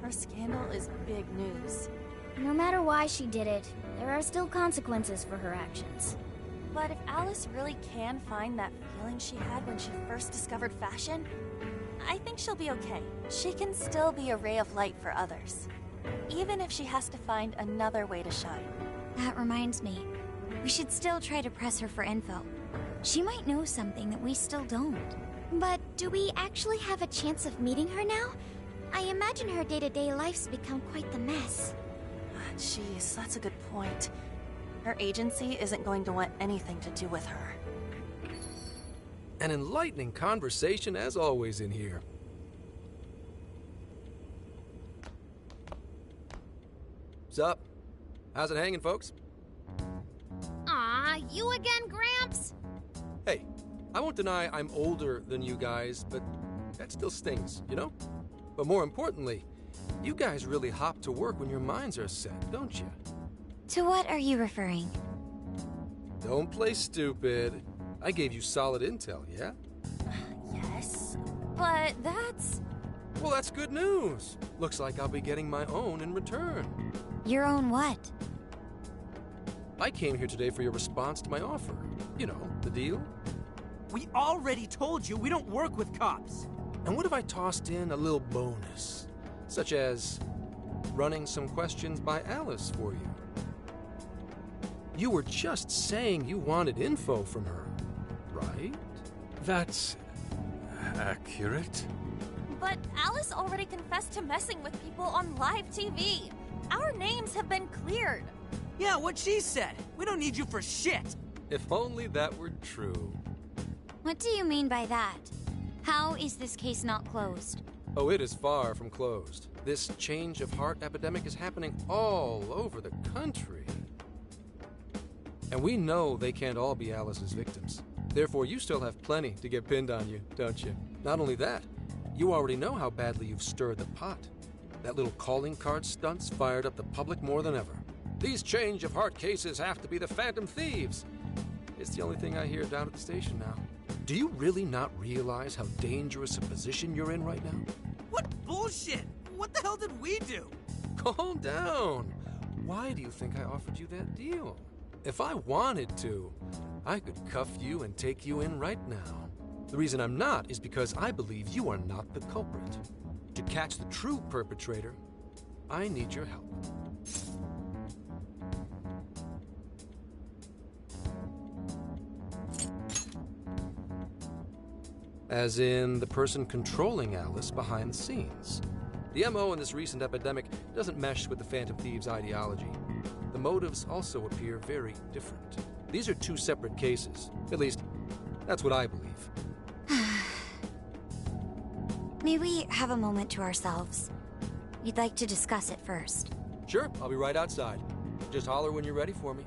Her scandal is big news. No matter why she did it, there are still consequences for her actions. But if Alice really can find that feeling she had when she first discovered fashion, I think she'll be okay. She can still be a ray of light for others, even if she has to find another way to shine. That reminds me, we should still try to press her for info. She might know something that we still don't. But do we actually have a chance of meeting her now? I imagine her day-to-day life's become quite the mess. Jeez, that's a good point. Her agency isn't going to want anything to do with her. An enlightening conversation as always in here. Sup? How's it hanging, folks? Aw, you again, Gramps? Hey, I won't deny I'm older than you guys, but that still stings, you know? But more importantly, you guys really hop to work when your minds are set, don't you? To what are you referring? Don't play stupid. I gave you solid intel, yeah? Yes, but that's... Well, that's good news. Looks like I'll be getting my own in return. Your own what? I came here today for your response to my offer. You know, the deal. We already told you we don't work with cops. And what if I tossed in a little bonus? Such as running some questions by Alice for you. You were just saying you wanted info from her, right? That's accurate. But Alice already confessed to messing with people on live TV. Our names have been cleared. Yeah, what she said. We don't need you for shit. If only that were true. What do you mean by that? How is this case not closed? Oh, it is far from closed. This change of heart epidemic is happening all over the country. And we know they can't all be Alice's victims. Therefore, you still have plenty to get pinned on you, don't you? Not only that, you already know how badly you've stirred the pot. That little calling card stunt's fired up the public more than ever. These change of heart cases have to be the Phantom Thieves. It's the only thing I hear down at the station now. Do you really not realize how dangerous a position you're in right now? What bullshit? What the hell did we do? Calm down. Why do you think I offered you that deal? If I wanted to, I could cuff you and take you in right now. The reason I'm not is because I believe you are not the culprit. To catch the true perpetrator, I need your help. As in the person controlling Alice behind the scenes. The MO in this recent epidemic doesn't mesh with the Phantom Thieves' ideology. The motives also appear very different. These are two separate cases. At least, that's what I believe. May we have a moment to ourselves? We'd like to discuss it first. Sure, I'll be right outside. Just holler when you're ready for me.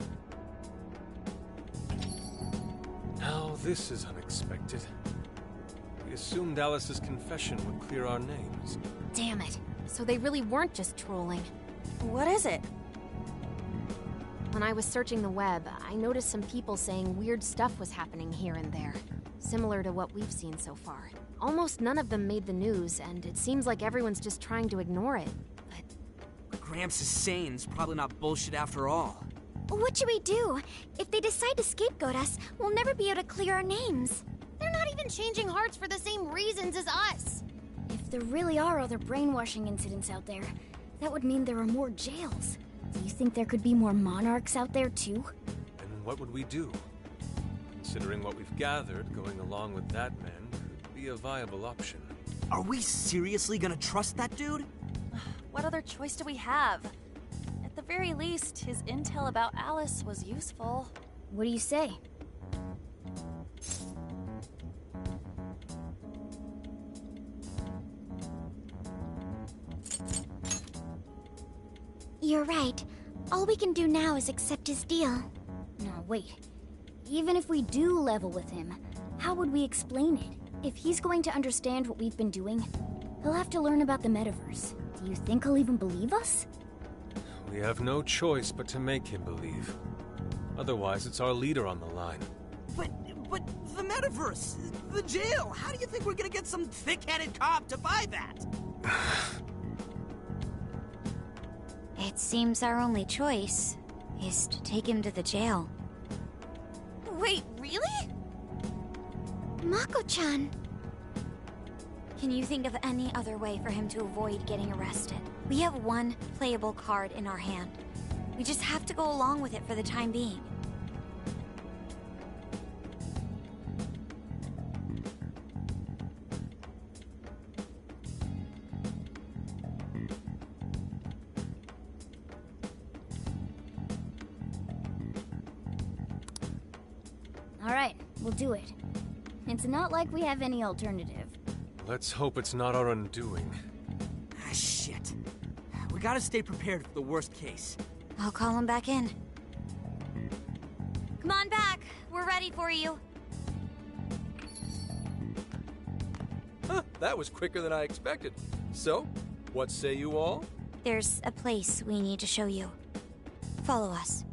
Now this is unexpected. We assumed Alice's confession would clear our names. Damn it. So they really weren't just trolling. What is it? When I was searching the web, I noticed some people saying weird stuff was happening here and there. Similar to what we've seen so far. Almost none of them made the news, and it seems like everyone's just trying to ignore it. What Gramps is saying is probably not bullshit after all. What should we do? If they decide to scapegoat us, we'll never be able to clear our names. They're not even changing hearts for the same reasons as us. If there really are other brainwashing incidents out there, that would mean there are more jails. Do you think there could be more monarchs out there too? And what would we do? Considering what we've gathered, going along with that man could be a viable option. Are we seriously gonna trust that dude? What other choice do we have? At the very least, his intel about Alice was useful. What do you say? You're right. All we can do now is accept his deal. No, wait. Even if we do level with him, how would we explain it? If he's going to understand what we've been doing, he'll have to learn about the metaverse. Do you think he'll even believe us? We have no choice but to make him believe. Otherwise, it's our leader on the line. But the metaverse, the jail, how do you think we're gonna get some thick-headed cop to buy that? It seems our only choice is to take him to the jail. Wait, really? Mako-chan. Can you think of any other way for him to avoid getting arrested? We have one playable card in our hand. We just have to go along with it for the time being. Alright, we'll do it. It's not like we have any alternative. Let's hope it's not our undoing. Ah, shit. We gotta stay prepared for the worst case. I'll call him back in. Come on back. We're ready for you. Huh, that was quicker than I expected. So, what say you all? There's a place we need to show you. Follow us.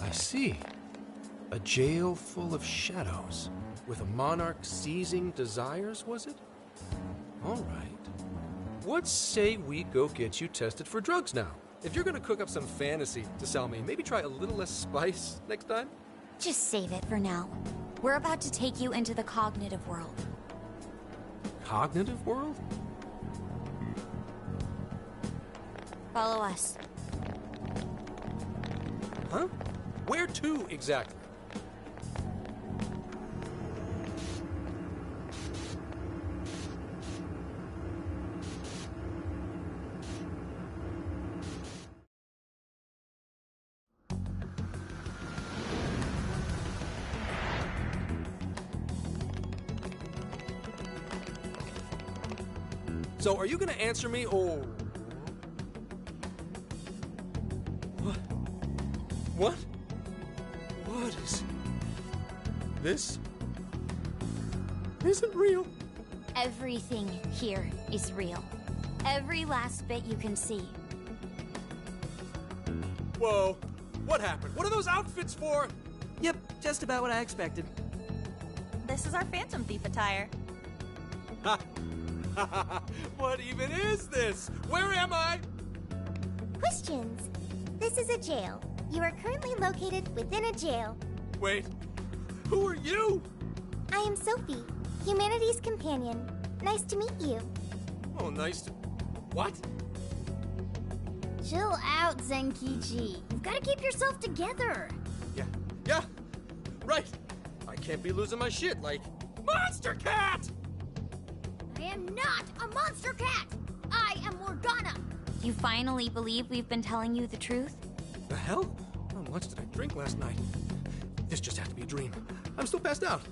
I see. A jail full of shadows. With a monarch seizing desires, was it? All right. What say we go get you tested for drugs now? If you're gonna cook up some fantasy to sell me, maybe try a little less spice next time? Just save it for now. We're about to take you into the cognitive world. Cognitive world? Follow us. Huh? Where to, exactly? So, are you gonna answer me, or... What? What? What is... This... isn't real. Everything here is real. Every last bit you can see. Whoa. What happened? What are those outfits for? Yep, just about what I expected. This is our Phantom Thief attire. Ha! What even is this? Where am I? Questions. This is a jail. You are currently located within a jail. Wait, who are you? I am Sophie, humanity's companion. Nice to meet you. Oh, nice to... What? Chill out, Zenkichi. You've got to keep yourself together. Yeah, right. I can't be losing my shit like Monster Cat! I am not a monster cat! I am Morgana! You finally believe we've been telling you the truth? The hell? How much did I drink last night? This just had to be a dream. I'm still passed out.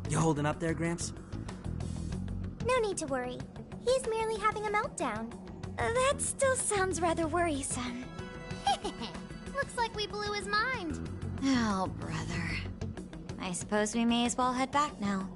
You holding up there, Gramps? No need to worry. He's merely having a meltdown. That still sounds rather worrisome. Looks like we blew his mind. Oh, brother. I suppose we may as well head back now.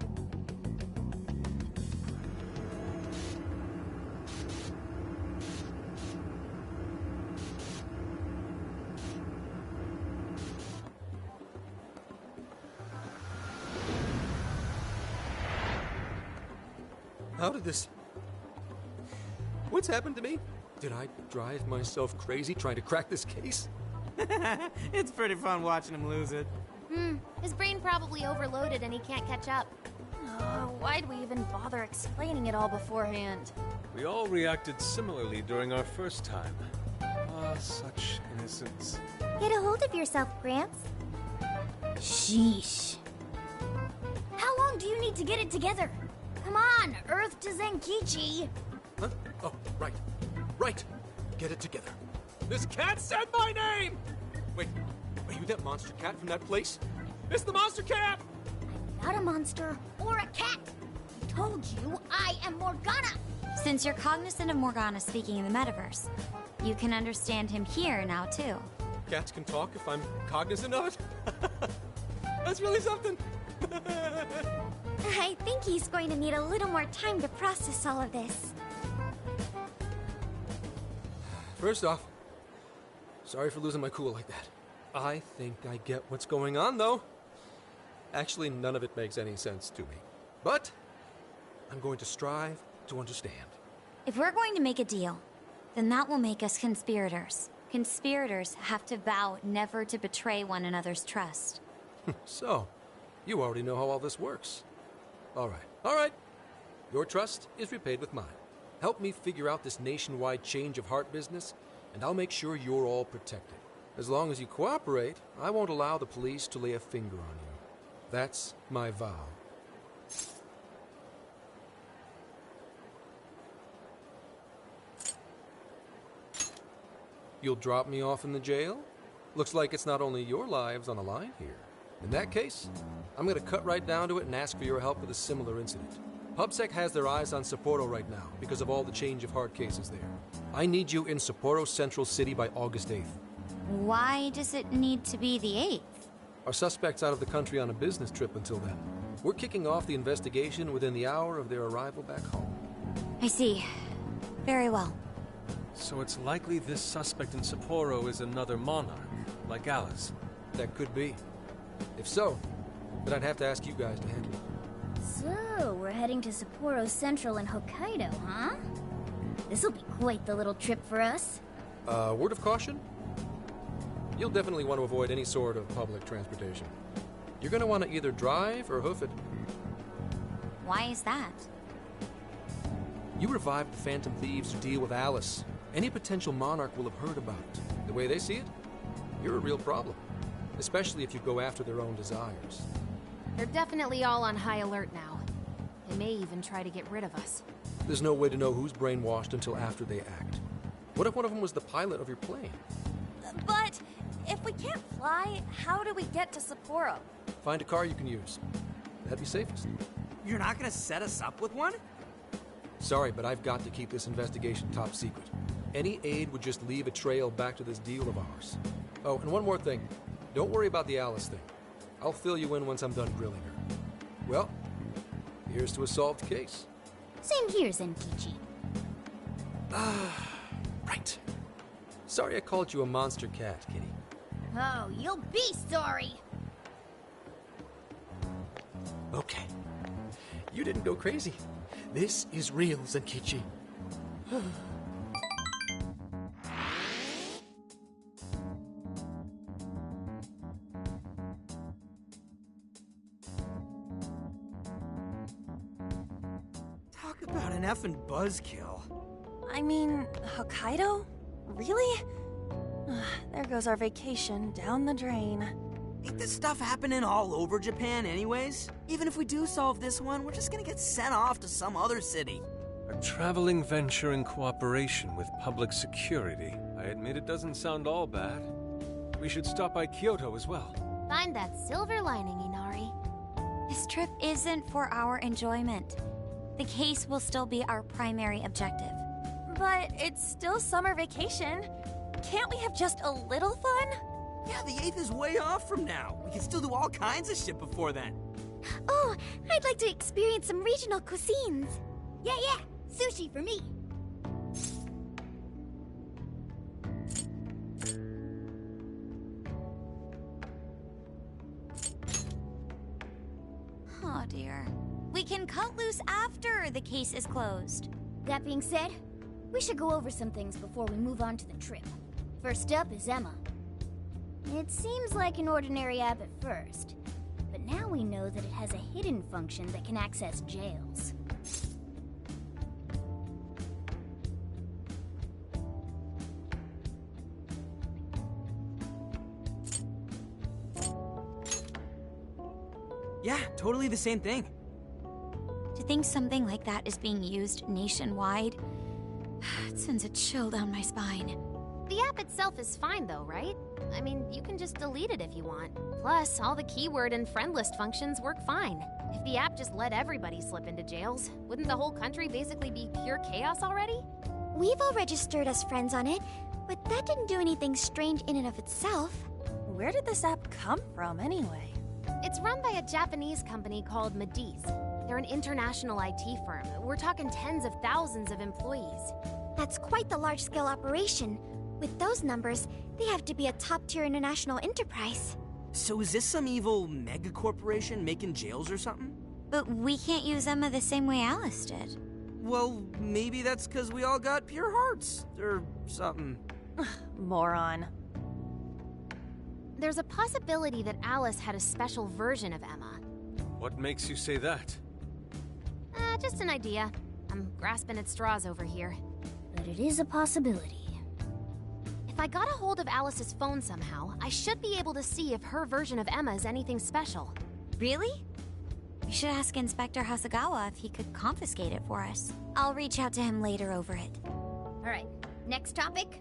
How did this... What's happened to me? Did I drive myself crazy trying to crack this case? It's pretty fun watching him lose it. His brain probably overloaded and he can't catch up. Why'd we even bother explaining it all beforehand? We all reacted similarly during our first time. Ah, such innocence. Get a hold of yourself, Gramps. Sheesh. How long do you need to get it together? Come on, Earth to Zenkichi. Huh? Oh, right. Right. Get it together. This cat said my name! Wait, are you that monster cat from that place? It's the monster cat! Not a monster or a cat. I told you I am Morgana. Since you're cognizant of Morgana speaking in the metaverse, you can understand him here now, too. Cats can talk if I'm cognizant of it? That's really something. I think he's going to need a little more time to process all of this. First off, sorry for losing my cool like that. I think I get what's going on, though. Actually, none of it makes any sense to me. But I'm going to strive to understand. If we're going to make a deal, then that will make us conspirators. Conspirators have to vow never to betray one another's trust. So, you already know how all this works. All right. Your trust is repaid with mine. Help me figure out this nationwide change of heart business, and I'll make sure you're all protected. As long as you cooperate, I won't allow the police to lay a finger on you. That's my vow. You'll drop me off in the jail? Looks like it's not only your lives on the line here. In that case, I'm gonna cut right down to it and ask for your help with a similar incident. PubSec has their eyes on Sapporo right now because of all the change of heart cases there. I need you in Sapporo Central City by August 8th. Why does it need to be the 8th? Our suspect's out of the country on a business trip until then. We're kicking off the investigation within the hour of their arrival back home. I see. Very well. So it's likely this suspect in Sapporo is another monarch, like Alice. That could be. If so, then I'd have to ask you guys to handle it. So, we're heading to Sapporo Central in Hokkaido, huh? This'll be quite the little trip for us. Word of caution? You'll definitely want to avoid any sort of public transportation. You're gonna want to either drive or hoof it. Why is that? You revived the Phantom Thieves to deal with Alice. Any potential monarch will have heard about it. The way they see it, you're a real problem. Especially if you go after their own desires. They're definitely all on high alert now. They may even try to get rid of us. There's no way to know who's brainwashed until after they act. What if one of them was the pilot of your plane? But if we can't fly, how do we get to Sapporo? Find a car you can use. That'd be safest. You're not gonna set us up with one? Sorry, but I've got to keep this investigation top secret. Any aid would just leave a trail back to this deal of ours. Oh, and one more thing. Don't worry about the Alice thing. I'll fill you in once I'm done grilling her. Well, here's to a solved case. Same here, Zenkichi. Right. Sorry I called you a monster cat, Kitty. Oh, you'll be sorry! Okay. You didn't go crazy. This is real, Zenkichi. Talk about an effing buzzkill. I mean, Hokkaido? Really? There goes our vacation down the drain. Ain't this stuff happening all over Japan anyways? Even if we do solve this one, we're just gonna get sent off to some other city. A traveling venture in cooperation with public security. I admit it doesn't sound all bad. We should stop by Kyoto as well. Find that silver lining, Inari. This trip isn't for our enjoyment. The case will still be our primary objective. But it's still summer vacation. Can't we have just a little fun? Yeah, the 8th is way off from now. We can still do all kinds of shit before then. Oh, I'd like to experience some regional cuisines. Yeah, sushi for me. Oh dear. We can cut loose after the case is closed. That being said, we should go over some things before we move on to the trip. First up is Emma. It seems like an ordinary app at first, but now we know that it has a hidden function that can access jails. Yeah, totally the same thing. To think something like that is being used nationwide, it sends a chill down my spine. The app itself is fine though, right? I mean, you can just delete it if you want. Plus, all the keyword and friend list functions work fine. If the app just let everybody slip into jails, wouldn't the whole country basically be pure chaos already? We've all registered as friends on it, but that didn't do anything strange in and of itself. Where did this app come from, anyway? It's run by a Japanese company called Mediz. They're an international IT firm. We're talking tens of thousands of employees. That's quite the large-scale operation. With those numbers, they have to be a top-tier international enterprise. So is this some evil mega corporation making jails or something? But we can't use Emma the same way Alice did. Well, maybe that's because we all got pure hearts, or something. Moron. There's a possibility that Alice had a special version of Emma. What makes you say that? Just an idea. I'm grasping at straws over here. But it is a possibility. If I got a hold of Alice's phone somehow, I should be able to see if her version of Emma is anything special. Really? We should ask Inspector Hasegawa if he could confiscate it for us. I'll reach out to him later over it. Alright, next topic.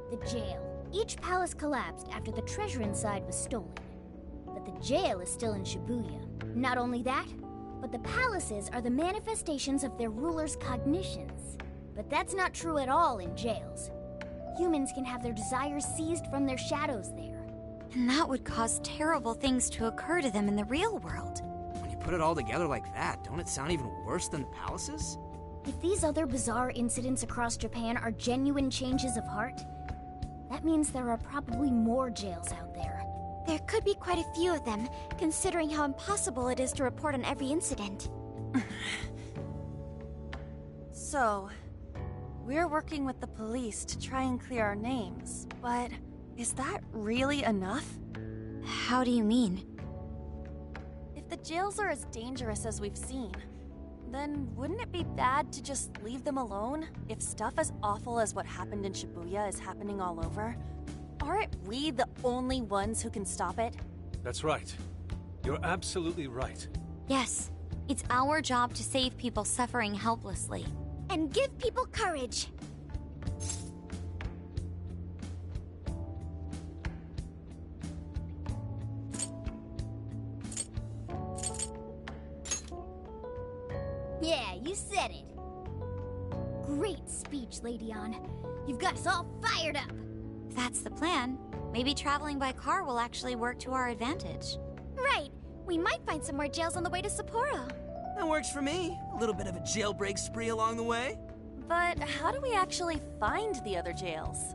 The jail. Each palace collapsed after the treasure inside was stolen. But the jail is still in Shibuya. Not only that, but the palaces are the manifestations of their rulers' cognitions. But that's not true at all in jails. Humans can have their desires seized from their shadows there. And that would cause terrible things to occur to them in the real world. When you put it all together like that, don't it sound even worse than the palaces? If these other bizarre incidents across Japan are genuine changes of heart, that means there are probably more jails out there. There could be quite a few of them, considering how impossible it is to report on every incident. So, we're working with the police to try and clear our names, but is that really enough? How do you mean? If the jails are as dangerous as we've seen, then wouldn't it be bad to just leave them alone if stuff as awful as what happened in Shibuya is happening all over? Aren't we the only ones who can stop it? That's right. You're absolutely right. Yes, it's our job to save people suffering helplessly. And give people courage. Yeah, you said it. Great speech, Lady Ann. You've got us all fired up. If that's the plan, maybe traveling by car will actually work to our advantage. Right. We might find some more jails on the way to Sapporo. That works for me. A little bit of a jailbreak spree along the way. But how do we actually find the other jails?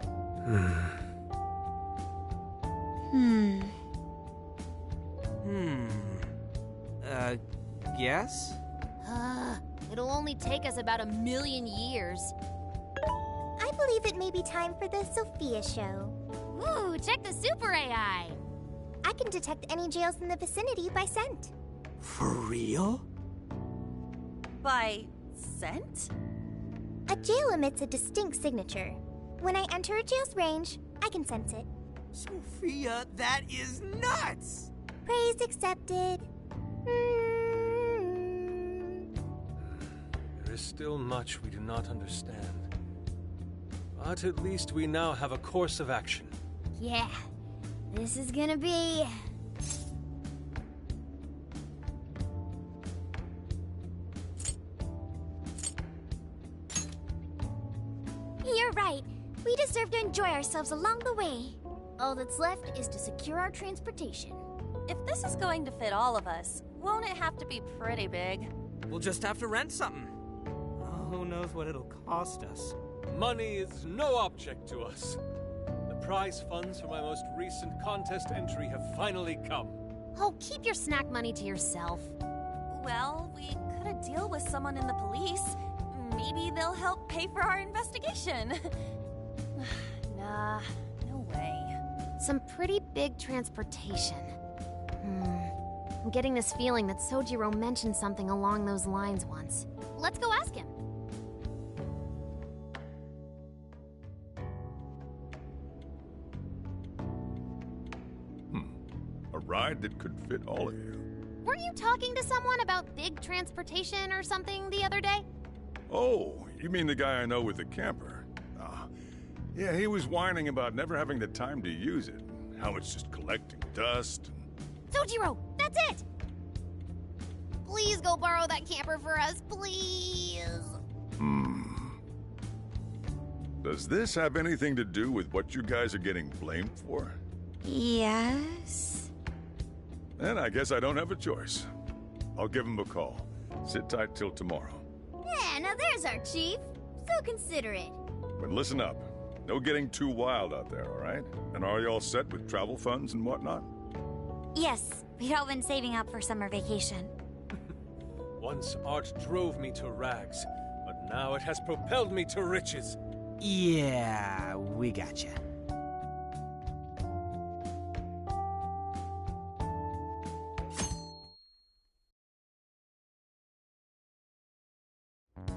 Yes? It'll only take us about 1,000,000 years. I believe it may be time for the Sophia show. Ooh, check the super AI! I can detect any jails in the vicinity by scent. For real? By scent? A jail emits a distinct signature. When I enter a jail's range, I can sense it. Sophia, that is nuts! Praise accepted. There is still much we do not understand. But at least we now have a course of action. Yeah, this is gonna be... You're right. We deserve to enjoy ourselves along the way. All that's left is to secure our transportation. If this is going to fit all of us, won't it have to be pretty big? We'll just have to rent something. Who knows what it'll cost us? Money is no object to us. The prize funds for my most recent contest entry have finally come. Oh, keep your snack money to yourself. Well, we could a deal with someone in the police. Maybe they'll help pay for our investigation. Nah, no way. Some pretty big transportation. I'm getting this feeling that Sojiro mentioned something along those lines once. Let's go ask him. A ride that could fit all of you. Weren't you talking to someone about big transportation or something the other day? Oh, you mean the guy I know with the camper? Yeah, he was whining about never having the time to use it. How it's just collecting dust. Sojiro, that's it! Please go borrow that camper for us, please. Does this have anything to do with what you guys are getting blamed for? Yes. Then I guess I don't have a choice. I'll give him a call. Sit tight till tomorrow. Yeah, now there's our chief. So considerate. But listen up. No getting too wild out there, all right? And are you all set with travel funds and whatnot? Yes, we'd all been saving up for summer vacation. Once art drove me to rags, but now it has propelled me to riches. Yeah, we gotcha.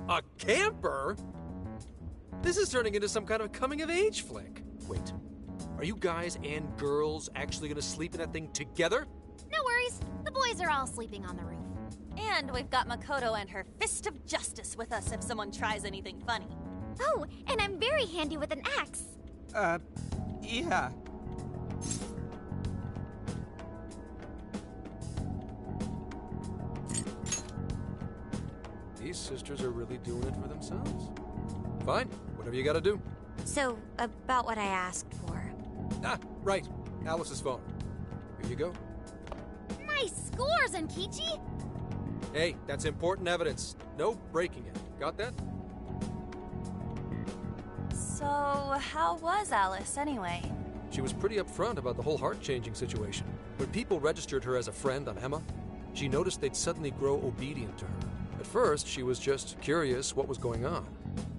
A camper? This is turning into some kind of coming-of-age flick. Wait, are you guys and girls actually gonna sleep in that thing together? No worries. The boys are all sleeping on the roof. And we've got Makoto and her Fist of Justice with us if someone tries anything funny. Oh, and I'm very handy with an axe. Yeah. These sisters are really doing it for themselves. Fine, whatever you gotta do. So, about what I asked for. Ah, right. Alice's phone. Here you go. Nice scores, Ankichi! Hey, that's important evidence. No breaking it. Got that? So, how was Alice anyway? She was pretty upfront about the whole heart-changing situation. When people registered her as a friend on Emma, she noticed they'd suddenly grow obedient to her. At first, she was just curious what was going on.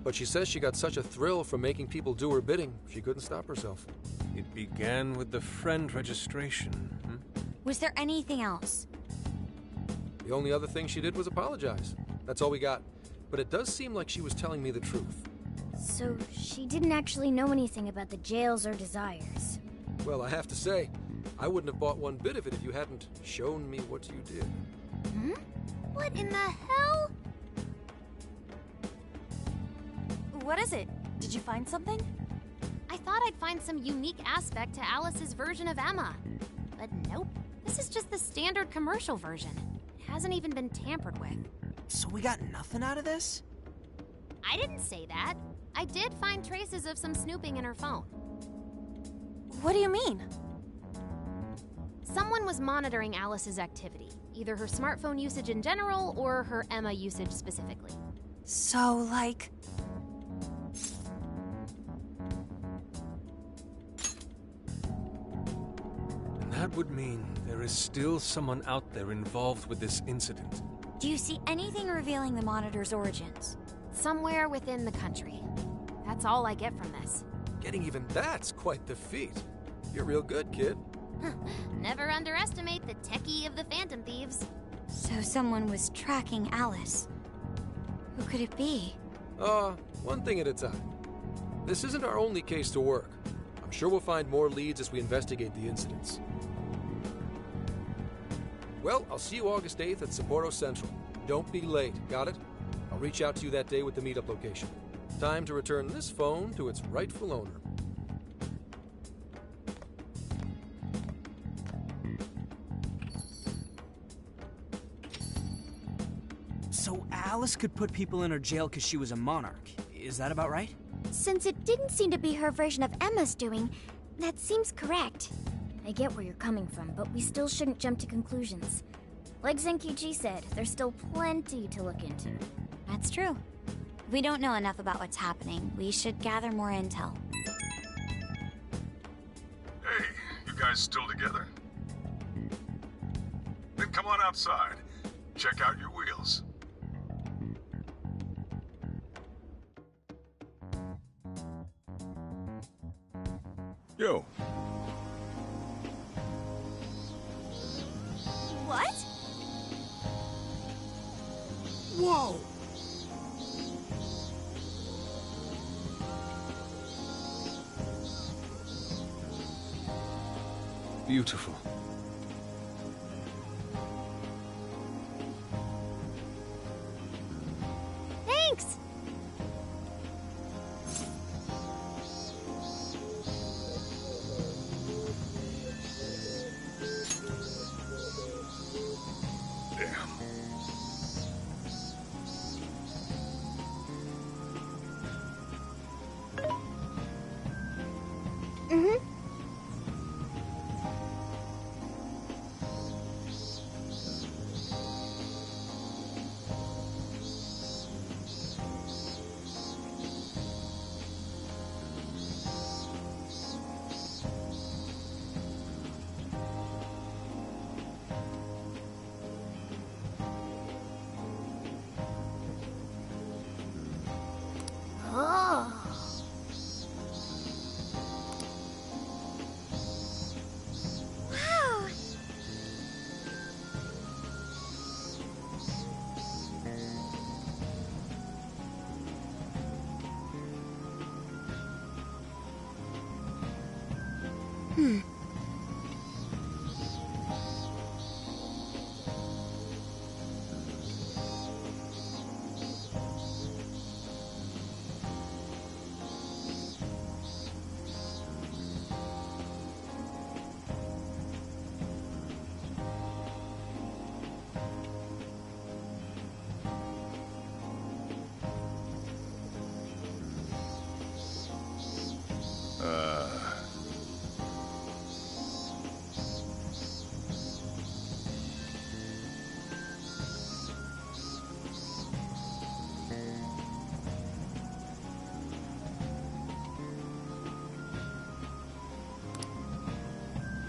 But she says she got such a thrill from making people do her bidding, she couldn't stop herself. It began with the friend registration. Was there anything else? The only other thing she did was apologize. That's all we got. But it does seem like she was telling me the truth. So she didn't actually know anything about the jails or desires. Well, I have to say, I wouldn't have bought one bit of it if you hadn't shown me what you did. What in the hell? What is it? Did you find something? I thought I'd find some unique aspect to Alice's version of Emma. But nope. This is just the standard commercial version. It hasn't even been tampered with. So we got nothing out of this? I didn't say that. I did find traces of some snooping in her phone. What do you mean? Someone was monitoring Alice's activity, either her smartphone usage in general or her Emma usage specifically. So, like... That would mean there is still someone out there involved with this incident. Do you see anything revealing the Monitor's origins? Somewhere within the country. That's all I get from this. Getting even that's quite the feat. You're real good, kid. Never underestimate the techie of the Phantom Thieves. So someone was tracking Alice. Who could it be? One thing at a time. This isn't our only case to work. I'm I'm sure we'll find more leads as we investigate the incidents. Well, I'll see you August 8th at Sapporo Central. Don't be late, got it? I'll reach out to you that day with the meetup location. Time to return this phone to its rightful owner. So Alice could put people in her jail because she was a monarch. Is that about right? Since it didn't seem to be her version of Emma's doing, that seems correct. I get where you're coming from, but we still shouldn't jump to conclusions. Like Zenki-ji said, there's still plenty to look into. That's true. We don't know enough about what's happening. We should gather more intel. Hey, you guys still together? Then come on outside. Check out your wheels. Yo. What? Whoa! Beautiful. Thanks!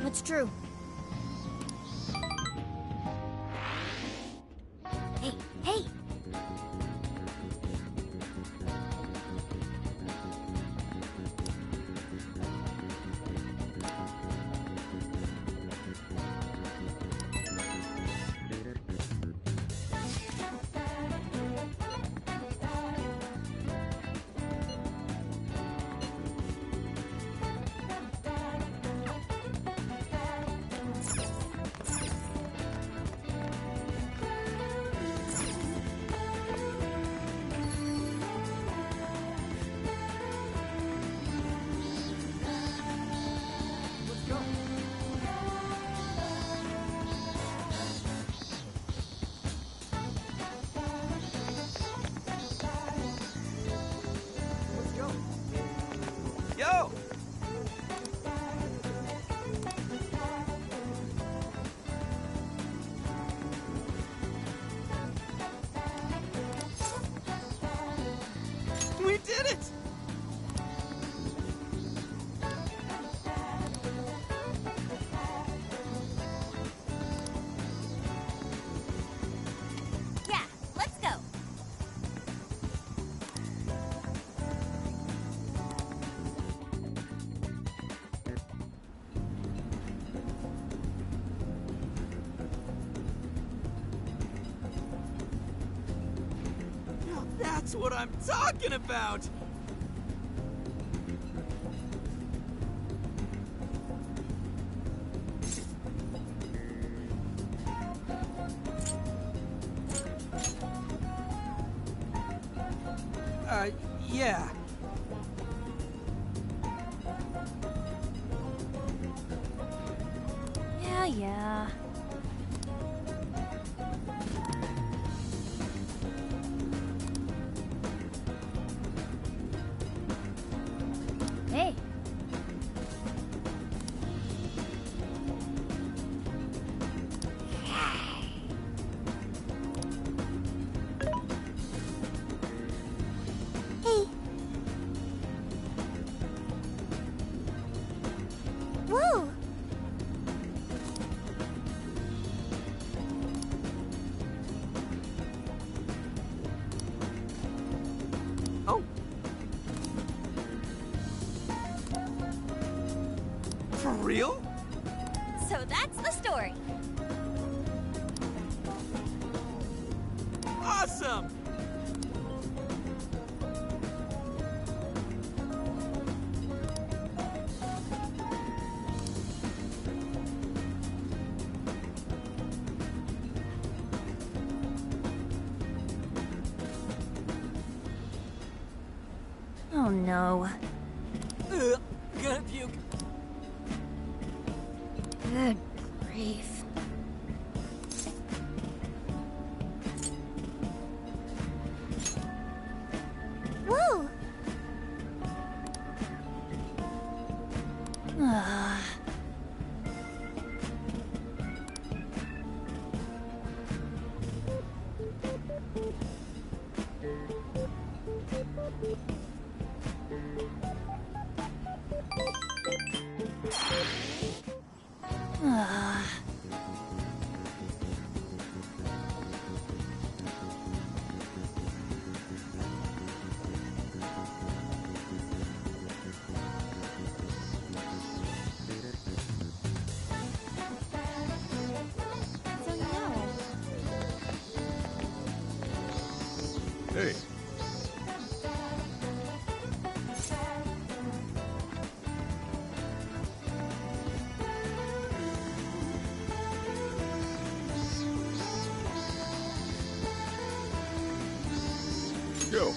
What's true? Hey, hey! Yo! We did it! Yeah, let's go. Now that's what I'm talking about! Yeah. Yeah. Hey. Hey. Whoa! Oh. For real? So that's the story. Awesome! Oh no. Gonna puke. Good grief. Whoa! Hey. Go.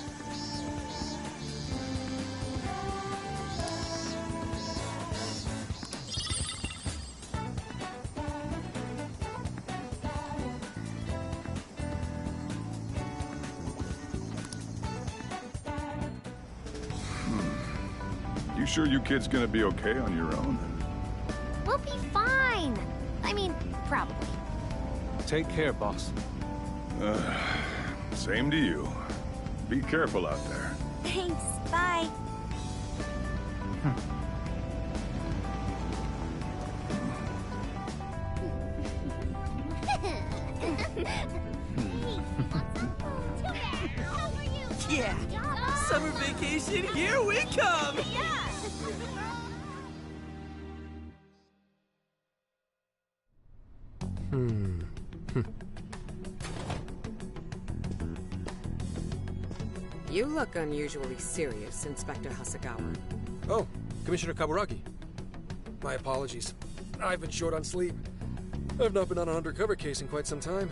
You sure you kids gonna be okay on your own? We'll be fine. I mean, probably. Take care, boss. Same to you. Be careful out there. Thanks, bye. Yeah! Summer vacation, here we come! You look unusually serious, Inspector Hasagawa. Oh, Commissioner Kaburagi. My apologies. I've been short on sleep. I've not been on an undercover case in quite some time.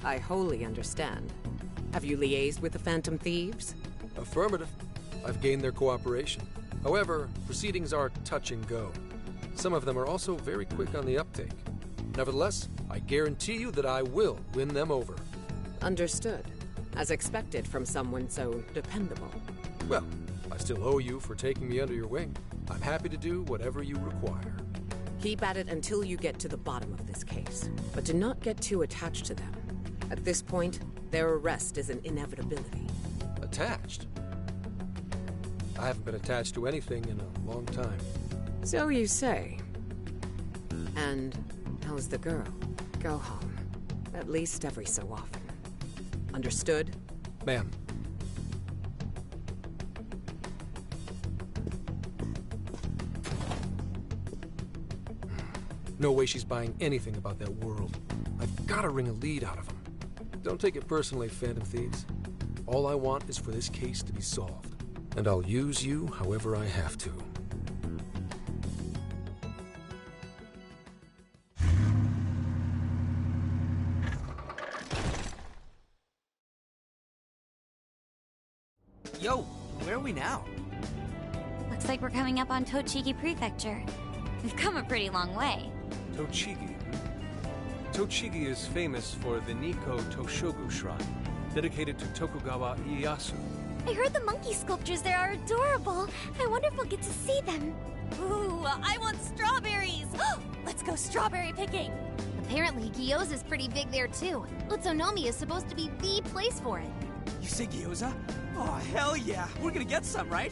I wholly understand. Have you liaised with the Phantom Thieves? Affirmative. I've gained their cooperation. However, proceedings are touch and go. Some of them are also very quick on the uptake. Nevertheless, I guarantee you that I will win them over. Understood. As expected from someone so dependable. Well, I still owe you for taking me under your wing. I'm happy to do whatever you require. Keep at it until you get to the bottom of this case. But do not get too attached to them. At this point, their arrest is an inevitability. Attached? I haven't been attached to anything in a long time. So you say. And how's the girl? Go home. At least every so often. Understood? Ma'am. No way she's buying anything about that world. I've got to wring a lead out of them. Don't take it personally, Phantom Thieves. All I want is for this case to be solved. And I'll use you however I have to. Yo, where are we now? Looks like we're coming up on Tochigi Prefecture. We've come a pretty long way. Tochigi. Tochigi is famous for the Nikko Toshogu Shrine, dedicated to Tokugawa Ieyasu. I heard the monkey sculptures there are adorable. I wonder if we'll get to see them. Ooh, I want strawberries! Let's go strawberry picking! Apparently, gyoza's pretty big there too. Utsunomiya is supposed to be the place for it. You say gyoza? Oh, hell yeah. We're gonna get some, right?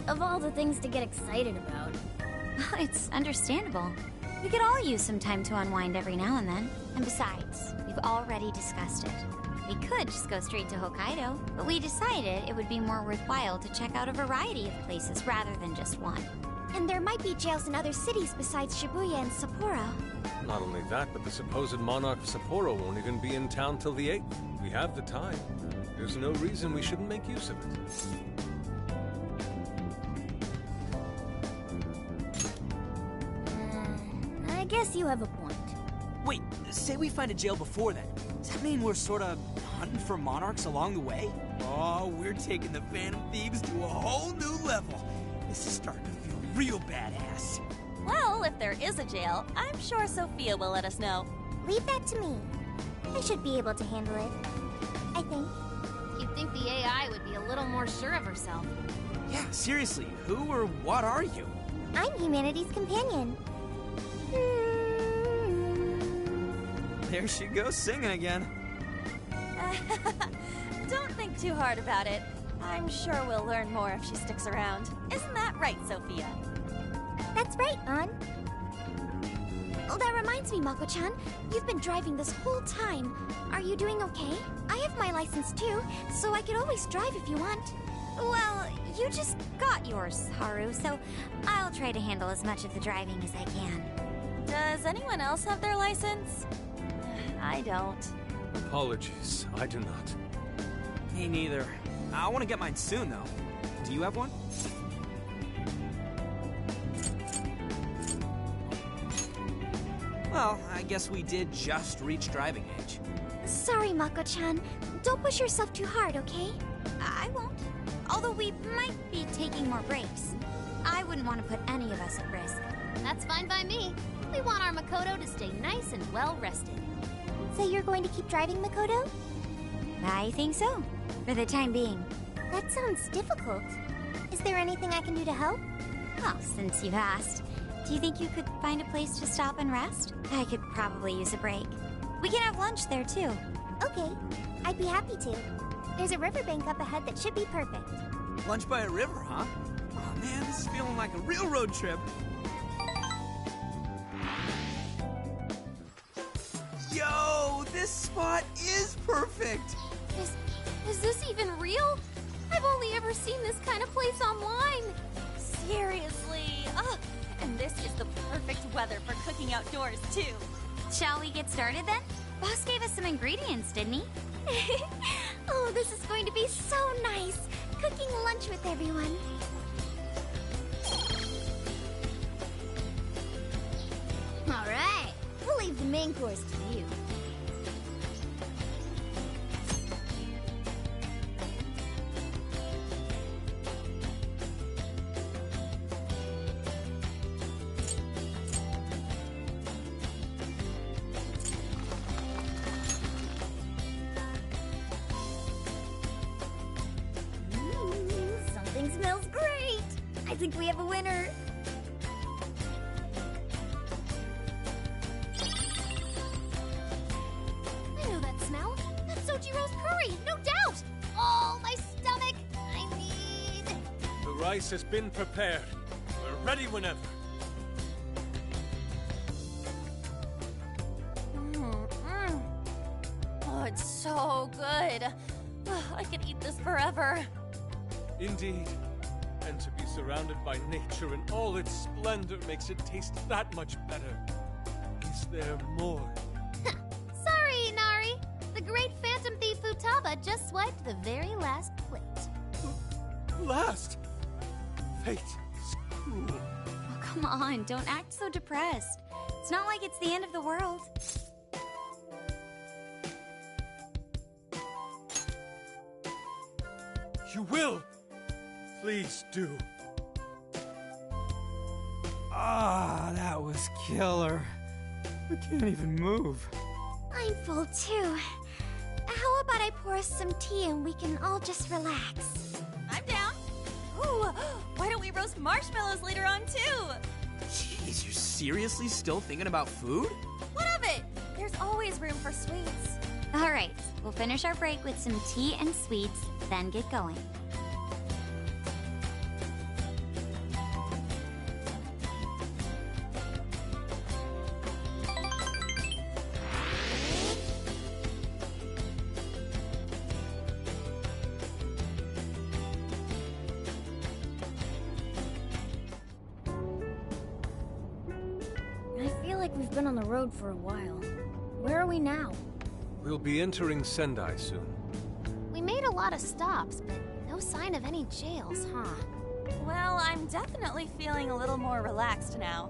Of all the things to get excited about. It's understandable. We could all use some time to unwind every now and then. And besides, we've already discussed it. We could just go straight to Hokkaido, but we decided it would be more worthwhile to check out a variety of places rather than just one. And there might be jails in other cities besides Shibuya and Sapporo. Not only that, but the supposed monarch of Sapporo won't even be in town till the 8th. We have the time. There's no reason we shouldn't make use of it. I guess you have a point. Wait, say we find a jail before then. Does that mean we're sort of hunting for monarchs along the way? Oh, we're taking the Phantom Thieves to a whole new level. This is starting to feel real badass. Well, if there is a jail, I'm sure Sophia will let us know. Leave that to me. I should be able to handle it. I think. You'd think the AI would be a little more sure of herself. Yeah, seriously, who or what are you? I'm humanity's companion. There she goes singing again. Don't think too hard about it. I'm sure we'll learn more if she sticks around. Isn't that right, Sophia? That's right, An. Oh, that reminds me, Mako-chan. You've been driving this whole time. Are you doing okay? I have my license too, so I could always drive if you want. Well, you just got yours, Haru, so I'll try to handle as much of the driving as I can. Does anyone else have their license? I don't. Apologies, I do not. Me neither. I want to get mine soon, though. Do you have one? Well, I guess we did just reach driving age. Sorry, Mako-chan. Don't push yourself too hard, okay? I won't. Although we might be taking more breaks. I wouldn't want to put any of us at risk. That's fine by me. We want our Makoto to stay nice and well rested. So you're going to keep driving, Makoto? I think so. For the time being. That sounds difficult. Is there anything I can do to help? Well, since you've asked, do you think you could find a place to stop and rest? I could probably use a break. We can have lunch there, too. Okay, I'd be happy to. There's a riverbank up ahead that should be perfect. Lunch by a river, huh? Oh man, this is feeling like a real road trip. Yo, this spot is perfect! Is this even real? I've only ever seen this kind of place online. Seriously? And this is the perfect weather for cooking outdoors, too. Shall we get started then? Boss gave us some ingredients, didn't he? Oh, this is going to be so nice. Cooking lunch with everyone. All right, we'll leave the main course to you. Something smells great. I think we have a winner. I know that smell. That's Sojiro's curry, no doubt. Oh, my stomach. I need... The rice has been prepared. We're ready whenever. Oh, it's so good. I could eat this forever. Indeed. And to be surrounded by nature in all its splendor makes it taste that much better. Is there more? Sorry, Inari. The great Phantom Thief Futaba just swiped the very last plate. Last? Fate is cruel. Come on, don't act so depressed. It's not like it's the end of the world. You will! Please do. Ah, that was killer. I can't even move. I'm full too. How about I pour us some tea and we can all just relax? I'm down. Ooh, why don't we roast marshmallows later on too? Jeez, you're seriously still thinking about food? What of it? There's always room for sweets. All right, we'll finish our break with some tea and sweets, then get going. I feel like we've been on the road for a while. Where are we now? We'll be entering Sendai soon. We made a lot of stops, but no sign of any jails, huh? Well, I'm definitely feeling a little more relaxed now.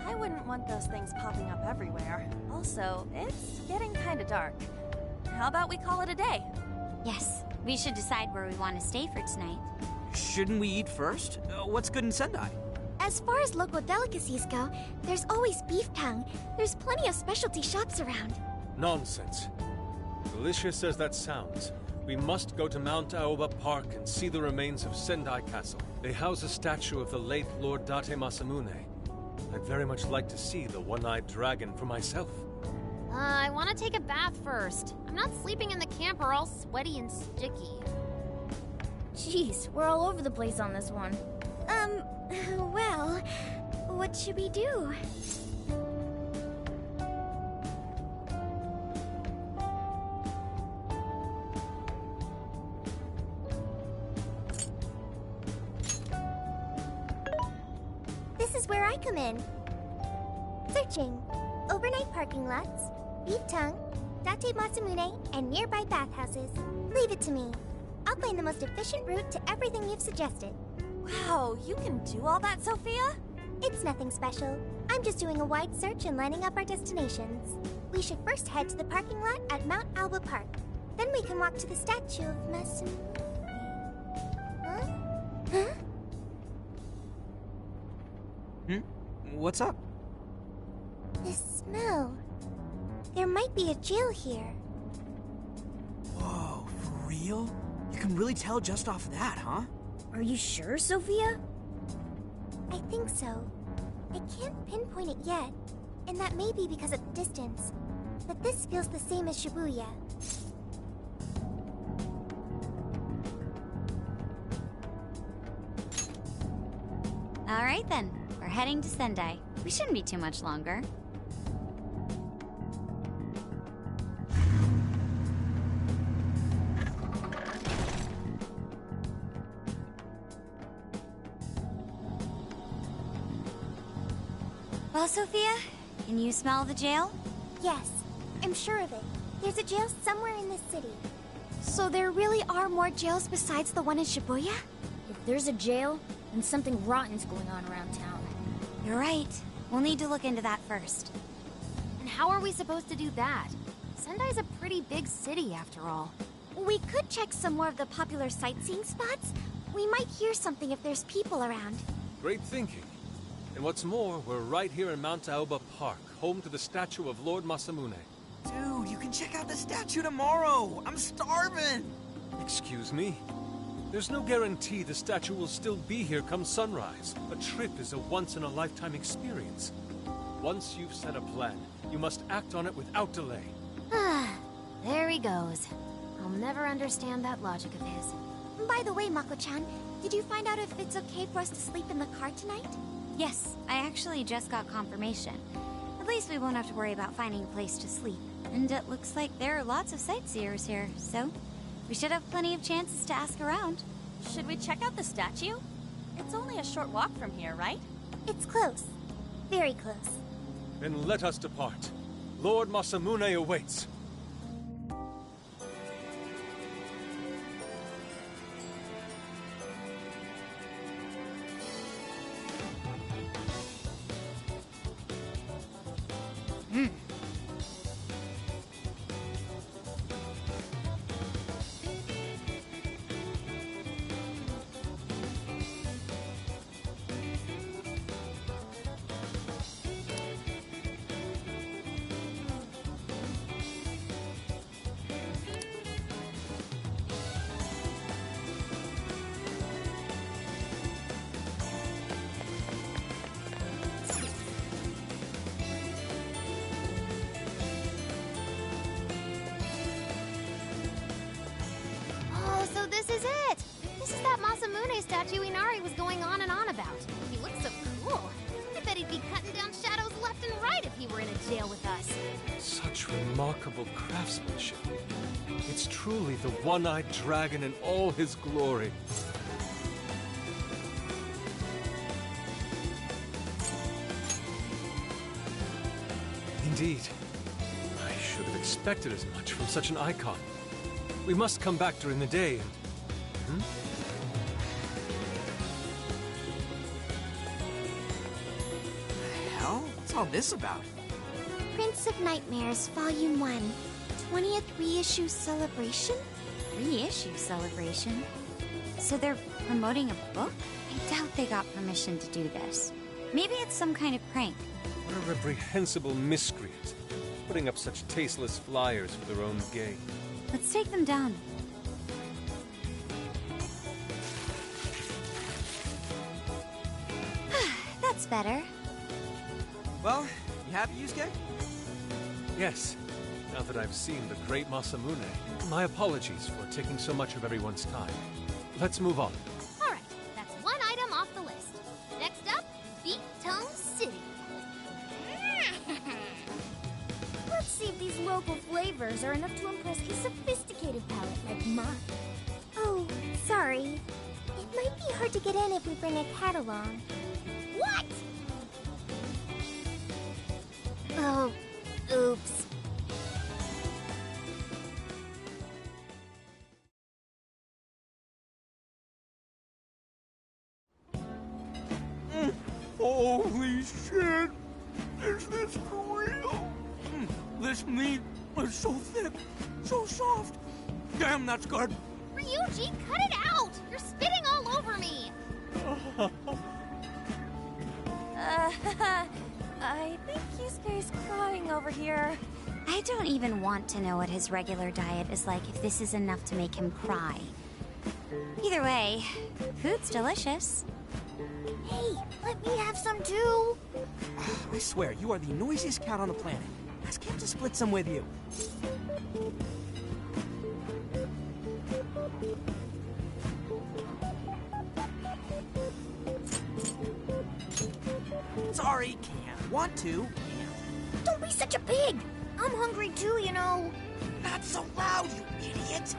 I wouldn't want those things popping up everywhere. Also, it's getting kinda dark. How about we call it a day? Yes, we should decide where we want to stay for tonight. Shouldn't we eat first? What's good in Sendai? As far as local delicacies go, there's always beef tongue. There's plenty of specialty shops around. Nonsense. Delicious as that sounds, we must go to Mount Aoba Park and see the remains of Sendai Castle. They house a statue of the late Lord Date Masamune. I'd very much like to see the one-eyed dragon for myself. I want to take a bath first. I'm not sleeping in the camper all sweaty and sticky. Jeez, we're all over the place on this one. Well, what should we do? This is where I come in. Searching. Overnight parking lots, beef tongue, Date Masamune, and nearby bathhouses. Leave it to me. I'll find the most efficient route to everything you've suggested. Wow, you can do all that, Sophia? It's nothing special. I'm just doing a wide search and lining up our destinations. We should first head to the parking lot at Mount Aoba Park. Then we can walk to the statue of Masamune. Huh? What's up? The smell. There might be a jail here. Whoa, for real? You can really tell just off that, huh? Are you sure, Sophia? I think so. I can't pinpoint it yet, and that may be because of the distance. But this feels the same as Shibuya. All right then, we're heading to Sendai. We shouldn't be too much longer. Well, Sophia, can you smell the jail? Yes, I'm sure of it. There's a jail somewhere in this city. So there really are more jails besides the one in Shibuya? If there's a jail, then something rotten's going on around town. You're right. We'll need to look into that first. And how are we supposed to do that? Sendai's a pretty big city, after all. We could check some more of the popular sightseeing spots. We might hear something if there's people around. Great thinking. And what's more, we're right here in Mount Aoba Park, home to the statue of Lord Masamune. Dude, you can check out the statue tomorrow! I'm starving! Excuse me? There's no guarantee the statue will still be here come sunrise. A trip is a once-in-a-lifetime experience. Once you've set a plan, you must act on it without delay. There he goes. I'll never understand that logic of his. By the way, Mako-chan, did you find out if it's okay for us to sleep in the car tonight? Yes, I actually just got confirmation. At least we won't have to worry about finding a place to sleep. And it looks like there are lots of sightseers here, so we should have plenty of chances to ask around. Should we check out the statue? It's only a short walk from here, right? It's close. Very close. Then let us depart. Lord Masamune awaits. remarkable craftsmanship. It's truly the one-eyed dragon in all his glory. Indeed. I should have expected as much from such an icon. We must come back during the day and... The hell? What's all this about? Prince of Nightmares, Volume 1. 20th reissue celebration? Reissue celebration? So they're promoting a book? I doubt they got permission to do this. Maybe it's some kind of prank. What a reprehensible miscreant, putting up such tasteless flyers for their own gain. Let's take them down. That's better. Well, you happy, Yusuke? Yes. Now that I've seen the great Masamune, my apologies for taking so much of everyone's time. Let's move on. All right, that's one item off the list. Next up, Beat Tongue City. Let's see if these local flavors are enough to impress a sophisticated palate like mine. Oh, sorry. It might be hard to get in if we bring a cat along. What? Oh, oops. Holy shit! Is this for real? This meat is so thick, so soft. Damn, that's good. Ryuji, cut it out! You're spitting all over me! I think Yusuke's crying over here. I don't even want to know what his regular diet is like if this is enough to make him cry. Either way, food's delicious. Hey, let me have some too. I swear, you are the noisiest cat on the planet. Ask him to split some with you. Sorry, can't. Want to. Don't be such a pig. I'm hungry too, you know. Not so loud, you idiot.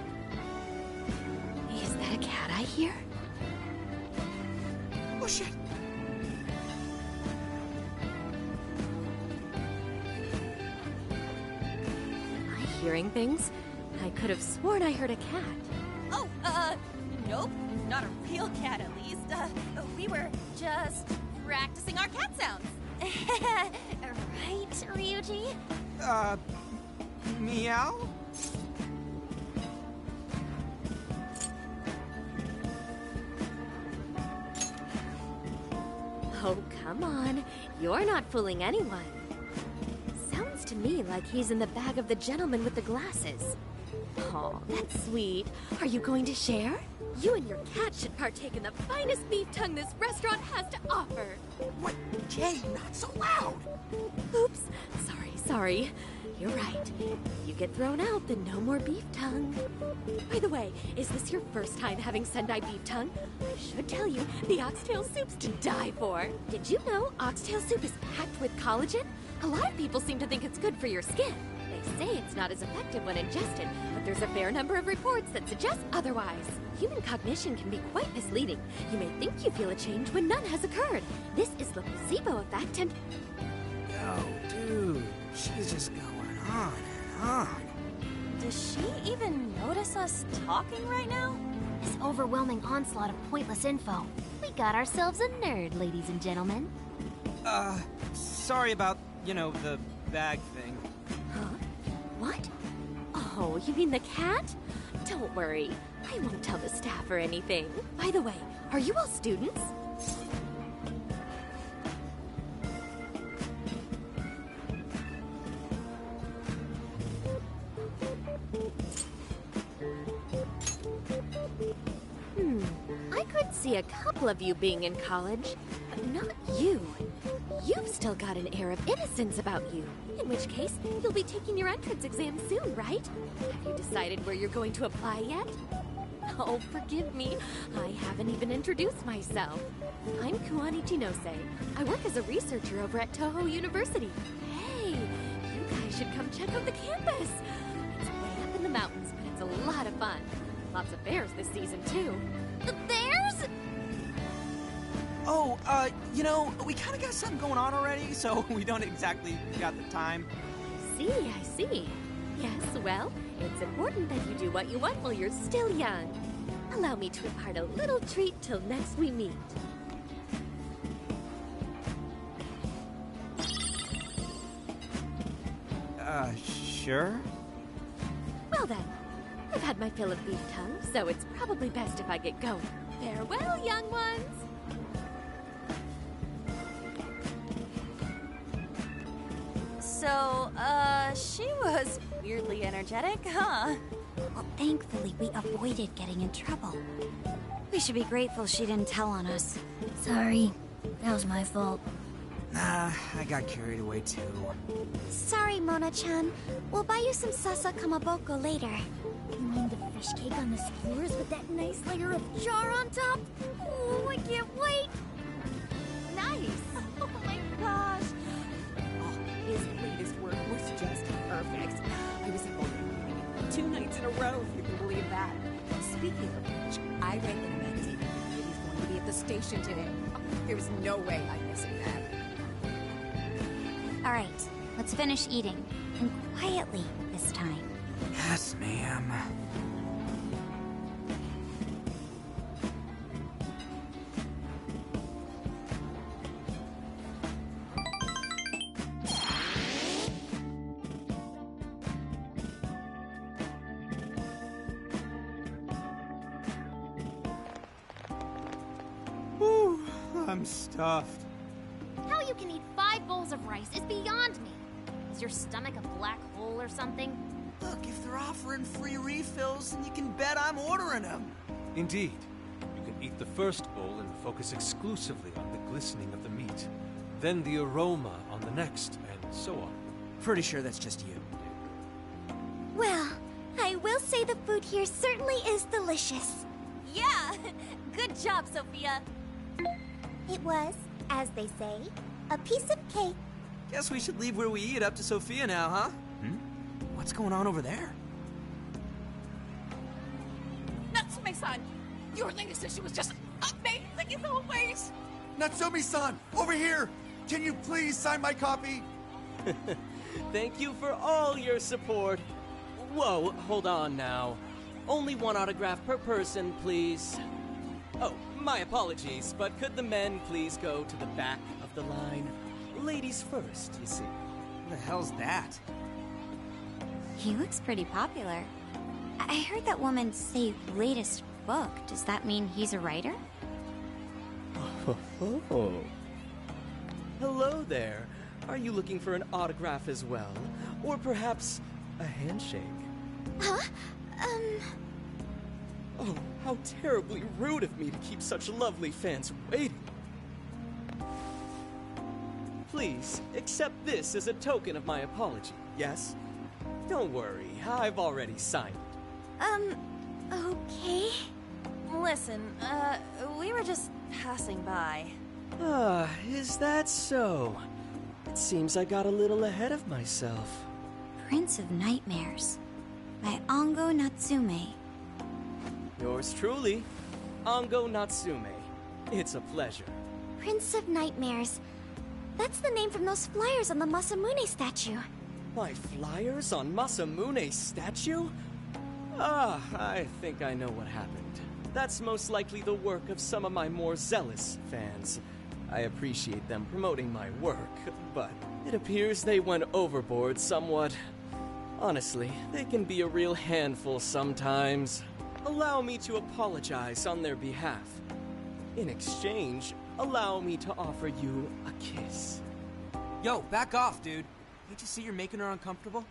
Is that a cat I hear? Oh, shit. Am I hearing things? I could have sworn I heard a cat. Oh, nope. Not a real cat, at least. We were just practicing our cat sounds. Right, Ryuji? Meow? Oh, come on. You're not fooling anyone. Sounds to me like he's in the bag of the gentleman with the glasses. Oh, that's sweet. Are you going to share? You and your cat should partake in the finest beef tongue this restaurant has to offer. What? Jay, not so loud! Oops. Sorry. You're right. If you get thrown out, then no more beef tongue. By the way, is this your first time having Sendai beef tongue? I should tell you, the oxtail soup's to die for. Did you know oxtail soup is packed with collagen? A lot of people seem to think it's good for your skin. They say it's not as effective when ingested, but there's a fair number of reports that suggest otherwise. Human cognition can be quite misleading. You may think you feel a change when none has occurred. This is the placebo effect and... Yo, dude, she's just going on and on. Does she even notice us talking right now? This overwhelming onslaught of pointless info. We got ourselves a nerd, ladies and gentlemen. Sorry about, the bag thing. Huh? What? Oh, you mean the cat? Don't worry. I won't tell the staff or anything. By the way, are you all students? I could see a couple of you being in college, but not you. You've still got an air of innocence about you. In which case, you'll be taking your entrance exam soon, right? Have you decided where you're going to apply yet? Oh, forgive me. I haven't even introduced myself. I'm Kuwanichi Nose. I work as a researcher over at Toho University. Hey, you guys should come check out the campus. It's way up in the mountains, but it's a lot of fun. Lots of bears this season, too. The bears? Oh, you know, we kind of got something going on already, so we don't exactly got the time. I see. Yes, well, it's important that you do what you want while you're still young. Allow me to impart a little treat till next we meet. Sure? Well then, I've had my fill of beef tongue, so it's probably best if I get going. Farewell, young ones! So, she was weirdly energetic, huh? Well, thankfully, we avoided getting in trouble. We should be grateful she didn't tell on us. Sorry. That was my fault. Nah, I got carried away too. Sorry, Mona-chan. We'll buy you some sasa kamaboko later. You mean the fish cake on the skewers with that nice layer of char on top? Oh, I can't wait! Nice! Oh my gosh! Oh, his latest work was just perfect. I was able to 2 nights in a row, if you can believe that. Speaking of which, I recommend it. He's going to be at the station today. There's no way I'm missing that. All right, let's finish eating. And quietly this time. Yes, ma'am. Whew, I'm stuffed. How you can eat 5 bowls of rice is beyond me. Is your stomach a black hole or something? Look, if they're offering free refills, then you can bet I'm ordering them. Indeed. You can eat the first bowl and focus exclusively on the glistening of the meat. Then the aroma on the next, and so on. Pretty sure that's just you. Well, I will say the food here certainly is delicious. Yeah! Good job, Sophia! It was, as they say, a piece of cake. Guess we should leave where we eat up to Sophia now, huh? What's going on over there? Natsume-san, your lady said she was just amazing as always. Natsumi-san, over here! Can you please sign my copy? Thank you for all your support. Whoa, hold on now. Only 1 autograph per person, please. Oh, my apologies, but could the men please go to the back of the line? Ladies first, you see. Who the hell's that? He looks pretty popular. I heard that woman say latest book. Does that mean he's a writer? Oh. Hello there. Are you looking for an autograph as well? Or perhaps a handshake? Huh? Oh, how terribly rude of me to keep such lovely fans waiting. Please, accept this as a token of my apology, yes? Don't worry, I've already signed it. Okay. Listen, we were just passing by. Ah, is that so? It seems I got a little ahead of myself. Prince of Nightmares by Ango Natsume. Yours truly, Ango Natsume. It's a pleasure. Prince of Nightmares. That's the name from those flyers on the Masamune statue. My flyers on Masamune's statue? Ah, I think I know what happened. That's most likely the work of some of my more zealous fans. I appreciate them promoting my work, but it appears they went overboard somewhat. Honestly, they can be a real handful sometimes. Allow me to apologize on their behalf. In exchange, allow me to offer you a kiss. Yo, back off, dude. Can't you see you're making her uncomfortable?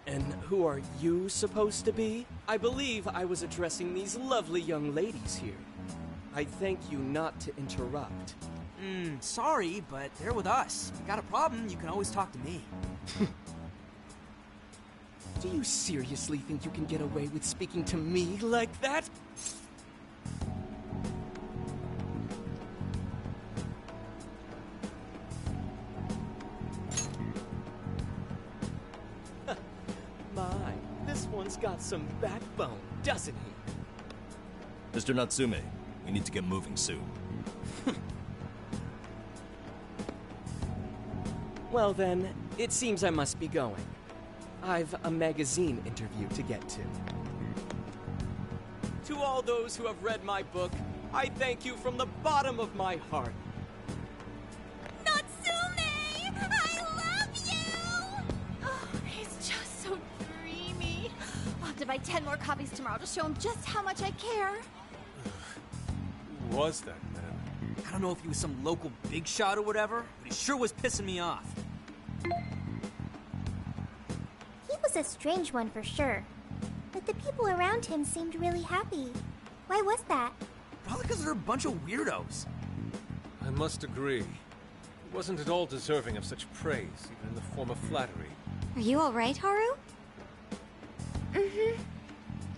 And who are you supposed to be? I believe I was addressing these lovely young ladies here. I thank you not to interrupt. Sorry, but they're with us. If you got a problem, you can always talk to me. Do you seriously think you can get away with speaking to me like that? got some backbone, doesn't he? Mr. Natsume, we need to get moving soon. Well then, it seems I must be going. I've a magazine interview to get to. To all those who have read my book, I thank you from the bottom of my heart. Natsume! I love you! Oh, he's just so dreamy. I'll have to buy 10 more copies tomorrow to show him just how much I care. Who was that man? I don't know if he was some local big shot or whatever, but he sure was pissing me off. He was a strange one for sure. But the people around him seemed really happy. Why was that? Probably because they're a bunch of weirdos. I must agree. He wasn't at all deserving of such praise, even in the form of flattery. Are you alright, Haru? Mm-hmm.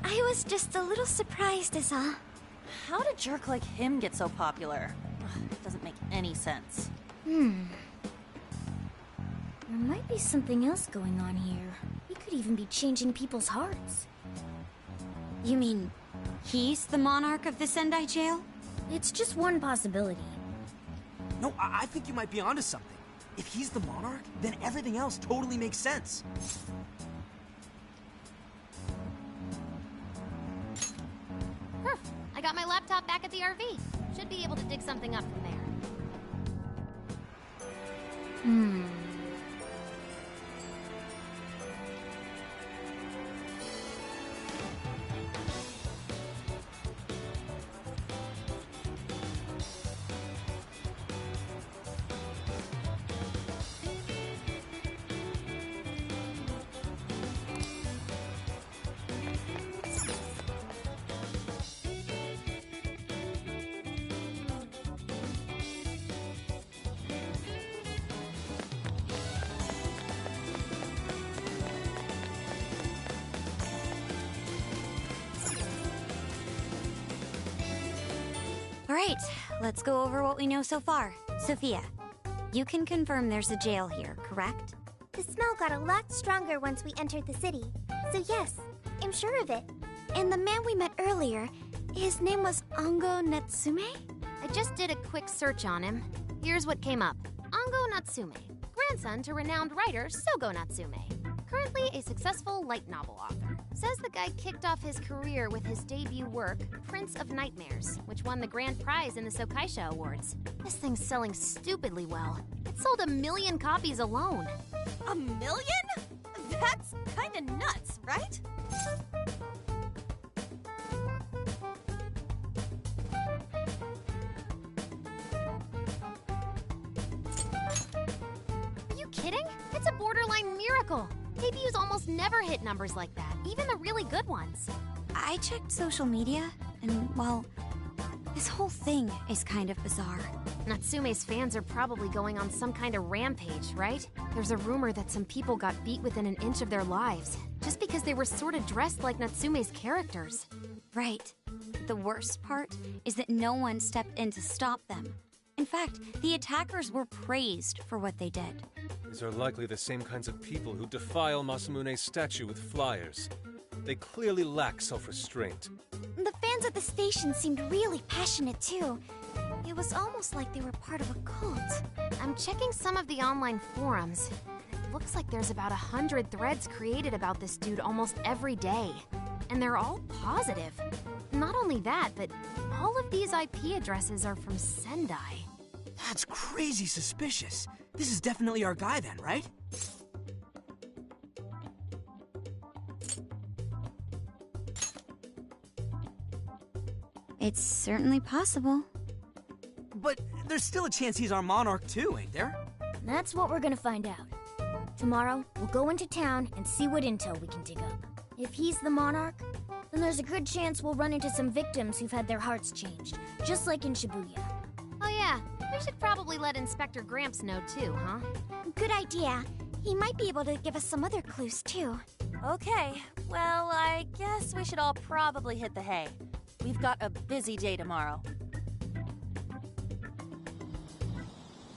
I was just a little surprised is all. How did a jerk like him get so popular? Ugh, doesn't make any sense. There might be something else going on here. He could even be changing people's hearts. You mean he's the monarch of the Sendai jail? It's just one possibility. No, I think you might be onto something. If he's the monarch, then everything else totally makes sense. Perf! I got my laptop back at the RV. Should be able to dig something up from there. Alright, let's go over what we know so far. Sophia, you can confirm there's a jail here, correct? The smell got a lot stronger once we entered the city. So yes, I'm sure of it. And the man we met earlier, his name was Ango Natsume? I just did a quick search on him. Here's what came up. Ango Natsume, grandson to renowned writer Sogo Natsume. Currently a successful light novel author. Says the guy kicked off his career with his debut work, Prince of Nightmares, which won the grand prize in the Sokaisha Awards. This thing's selling stupidly well. It sold 1 million copies alone. 1 million? That's kinda nuts, right? Are you kidding? It's a borderline miracle. Debuts almost never hit numbers like that, even the really good ones. I checked social media, and, well, this whole thing is kind of bizarre. Natsume's fans are probably going on some kind of rampage, right? There's a rumor that some people got beat within an inch of their lives, just because they were sort of dressed like Natsume's characters. Right. The worst part is that no one stepped in to stop them. In fact, the attackers were praised for what they did. These are likely the same kinds of people who defile Masamune's statue with flyers. They clearly lack self-restraint. The fans at the station seemed really passionate, too. It was almost like they were part of a cult. I'm checking some of the online forums. It looks like there's about 100 threads created about this dude almost every day. And they're all positive. Not only that, but all of these IP addresses are from Sendai. That's crazy suspicious. This is definitely our guy then, right? It's certainly possible. But there's still a chance he's our monarch too, ain't there? That's what we're gonna find out. Tomorrow, we'll go into town and see what intel we can dig up. If he's the monarch, then there's a good chance we'll run into some victims who've had their hearts changed, just like in Shibuya. Oh yeah, we should probably let Inspector Gramps know too, huh? Good idea. He might be able to give us some other clues, too. Okay, well, I guess we should all probably hit the hay. We've got a busy day tomorrow.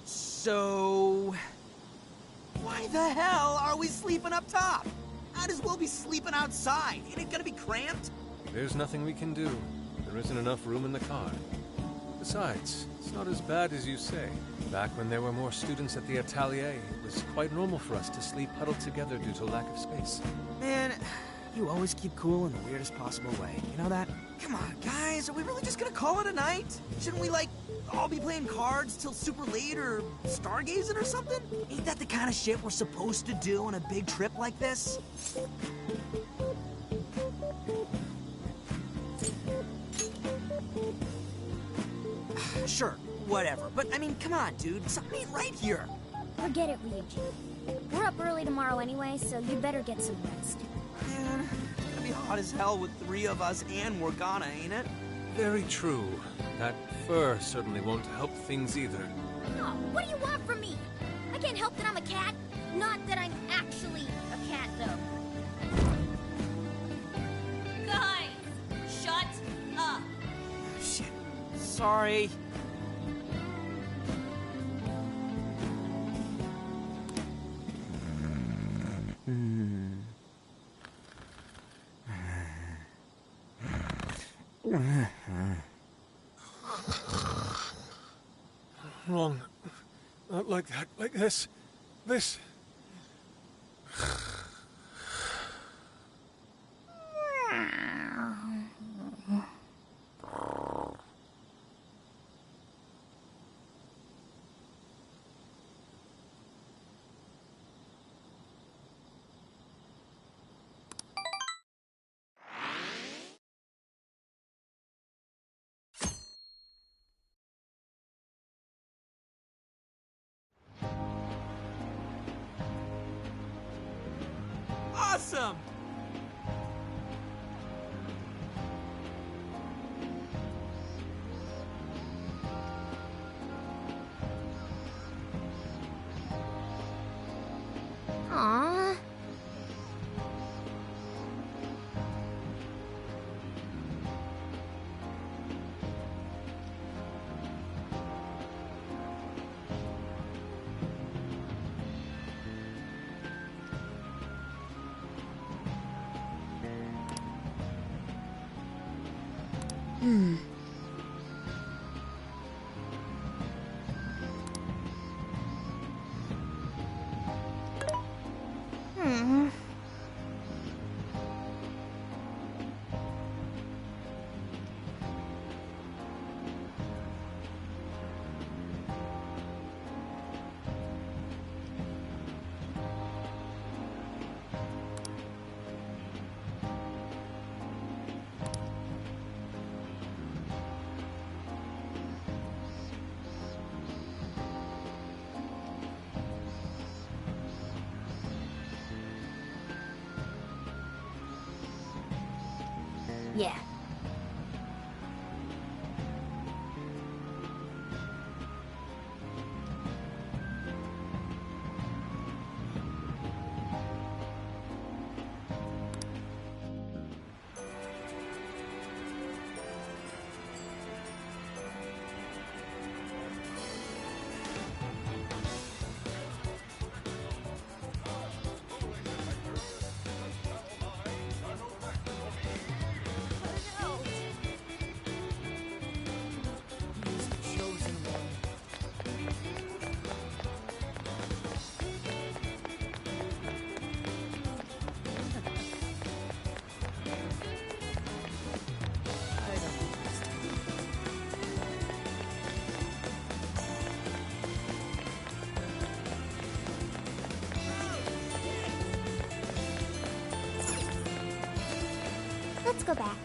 So... why the hell are we sleeping up top? Might as well be sleeping outside. Ain't it gonna be cramped? There's nothing we can do. There isn't enough room in the car. Besides, it's not as bad as you say. Back when there were more students at the atelier, it was quite normal for us to sleep huddled together due to lack of space. Man, you always keep cool in the weirdest possible way. You know that? Come on, guys, are we really just gonna call it a night? Shouldn't we, like, all be playing cards till super late or stargazing or something? Ain't that the kind of shit we're supposed to do on a big trip like this? Sure, whatever. But, I mean, come on, dude. Something ain't right here. Forget it, Ryuji. We're up early tomorrow anyway, so you better get some rest. Man, it's gonna be hot as hell with 3 of us and Morgana, ain't it? Very true. That fur certainly won't help things either. Oh, what do you want from me? I can't help that I'm a cat. Not that I'm actually a cat, though. Guys, shut up. Shit. Sorry. Wrong. Not like that. Like this. This. Awesome! Aww. Yeah. Let's go back.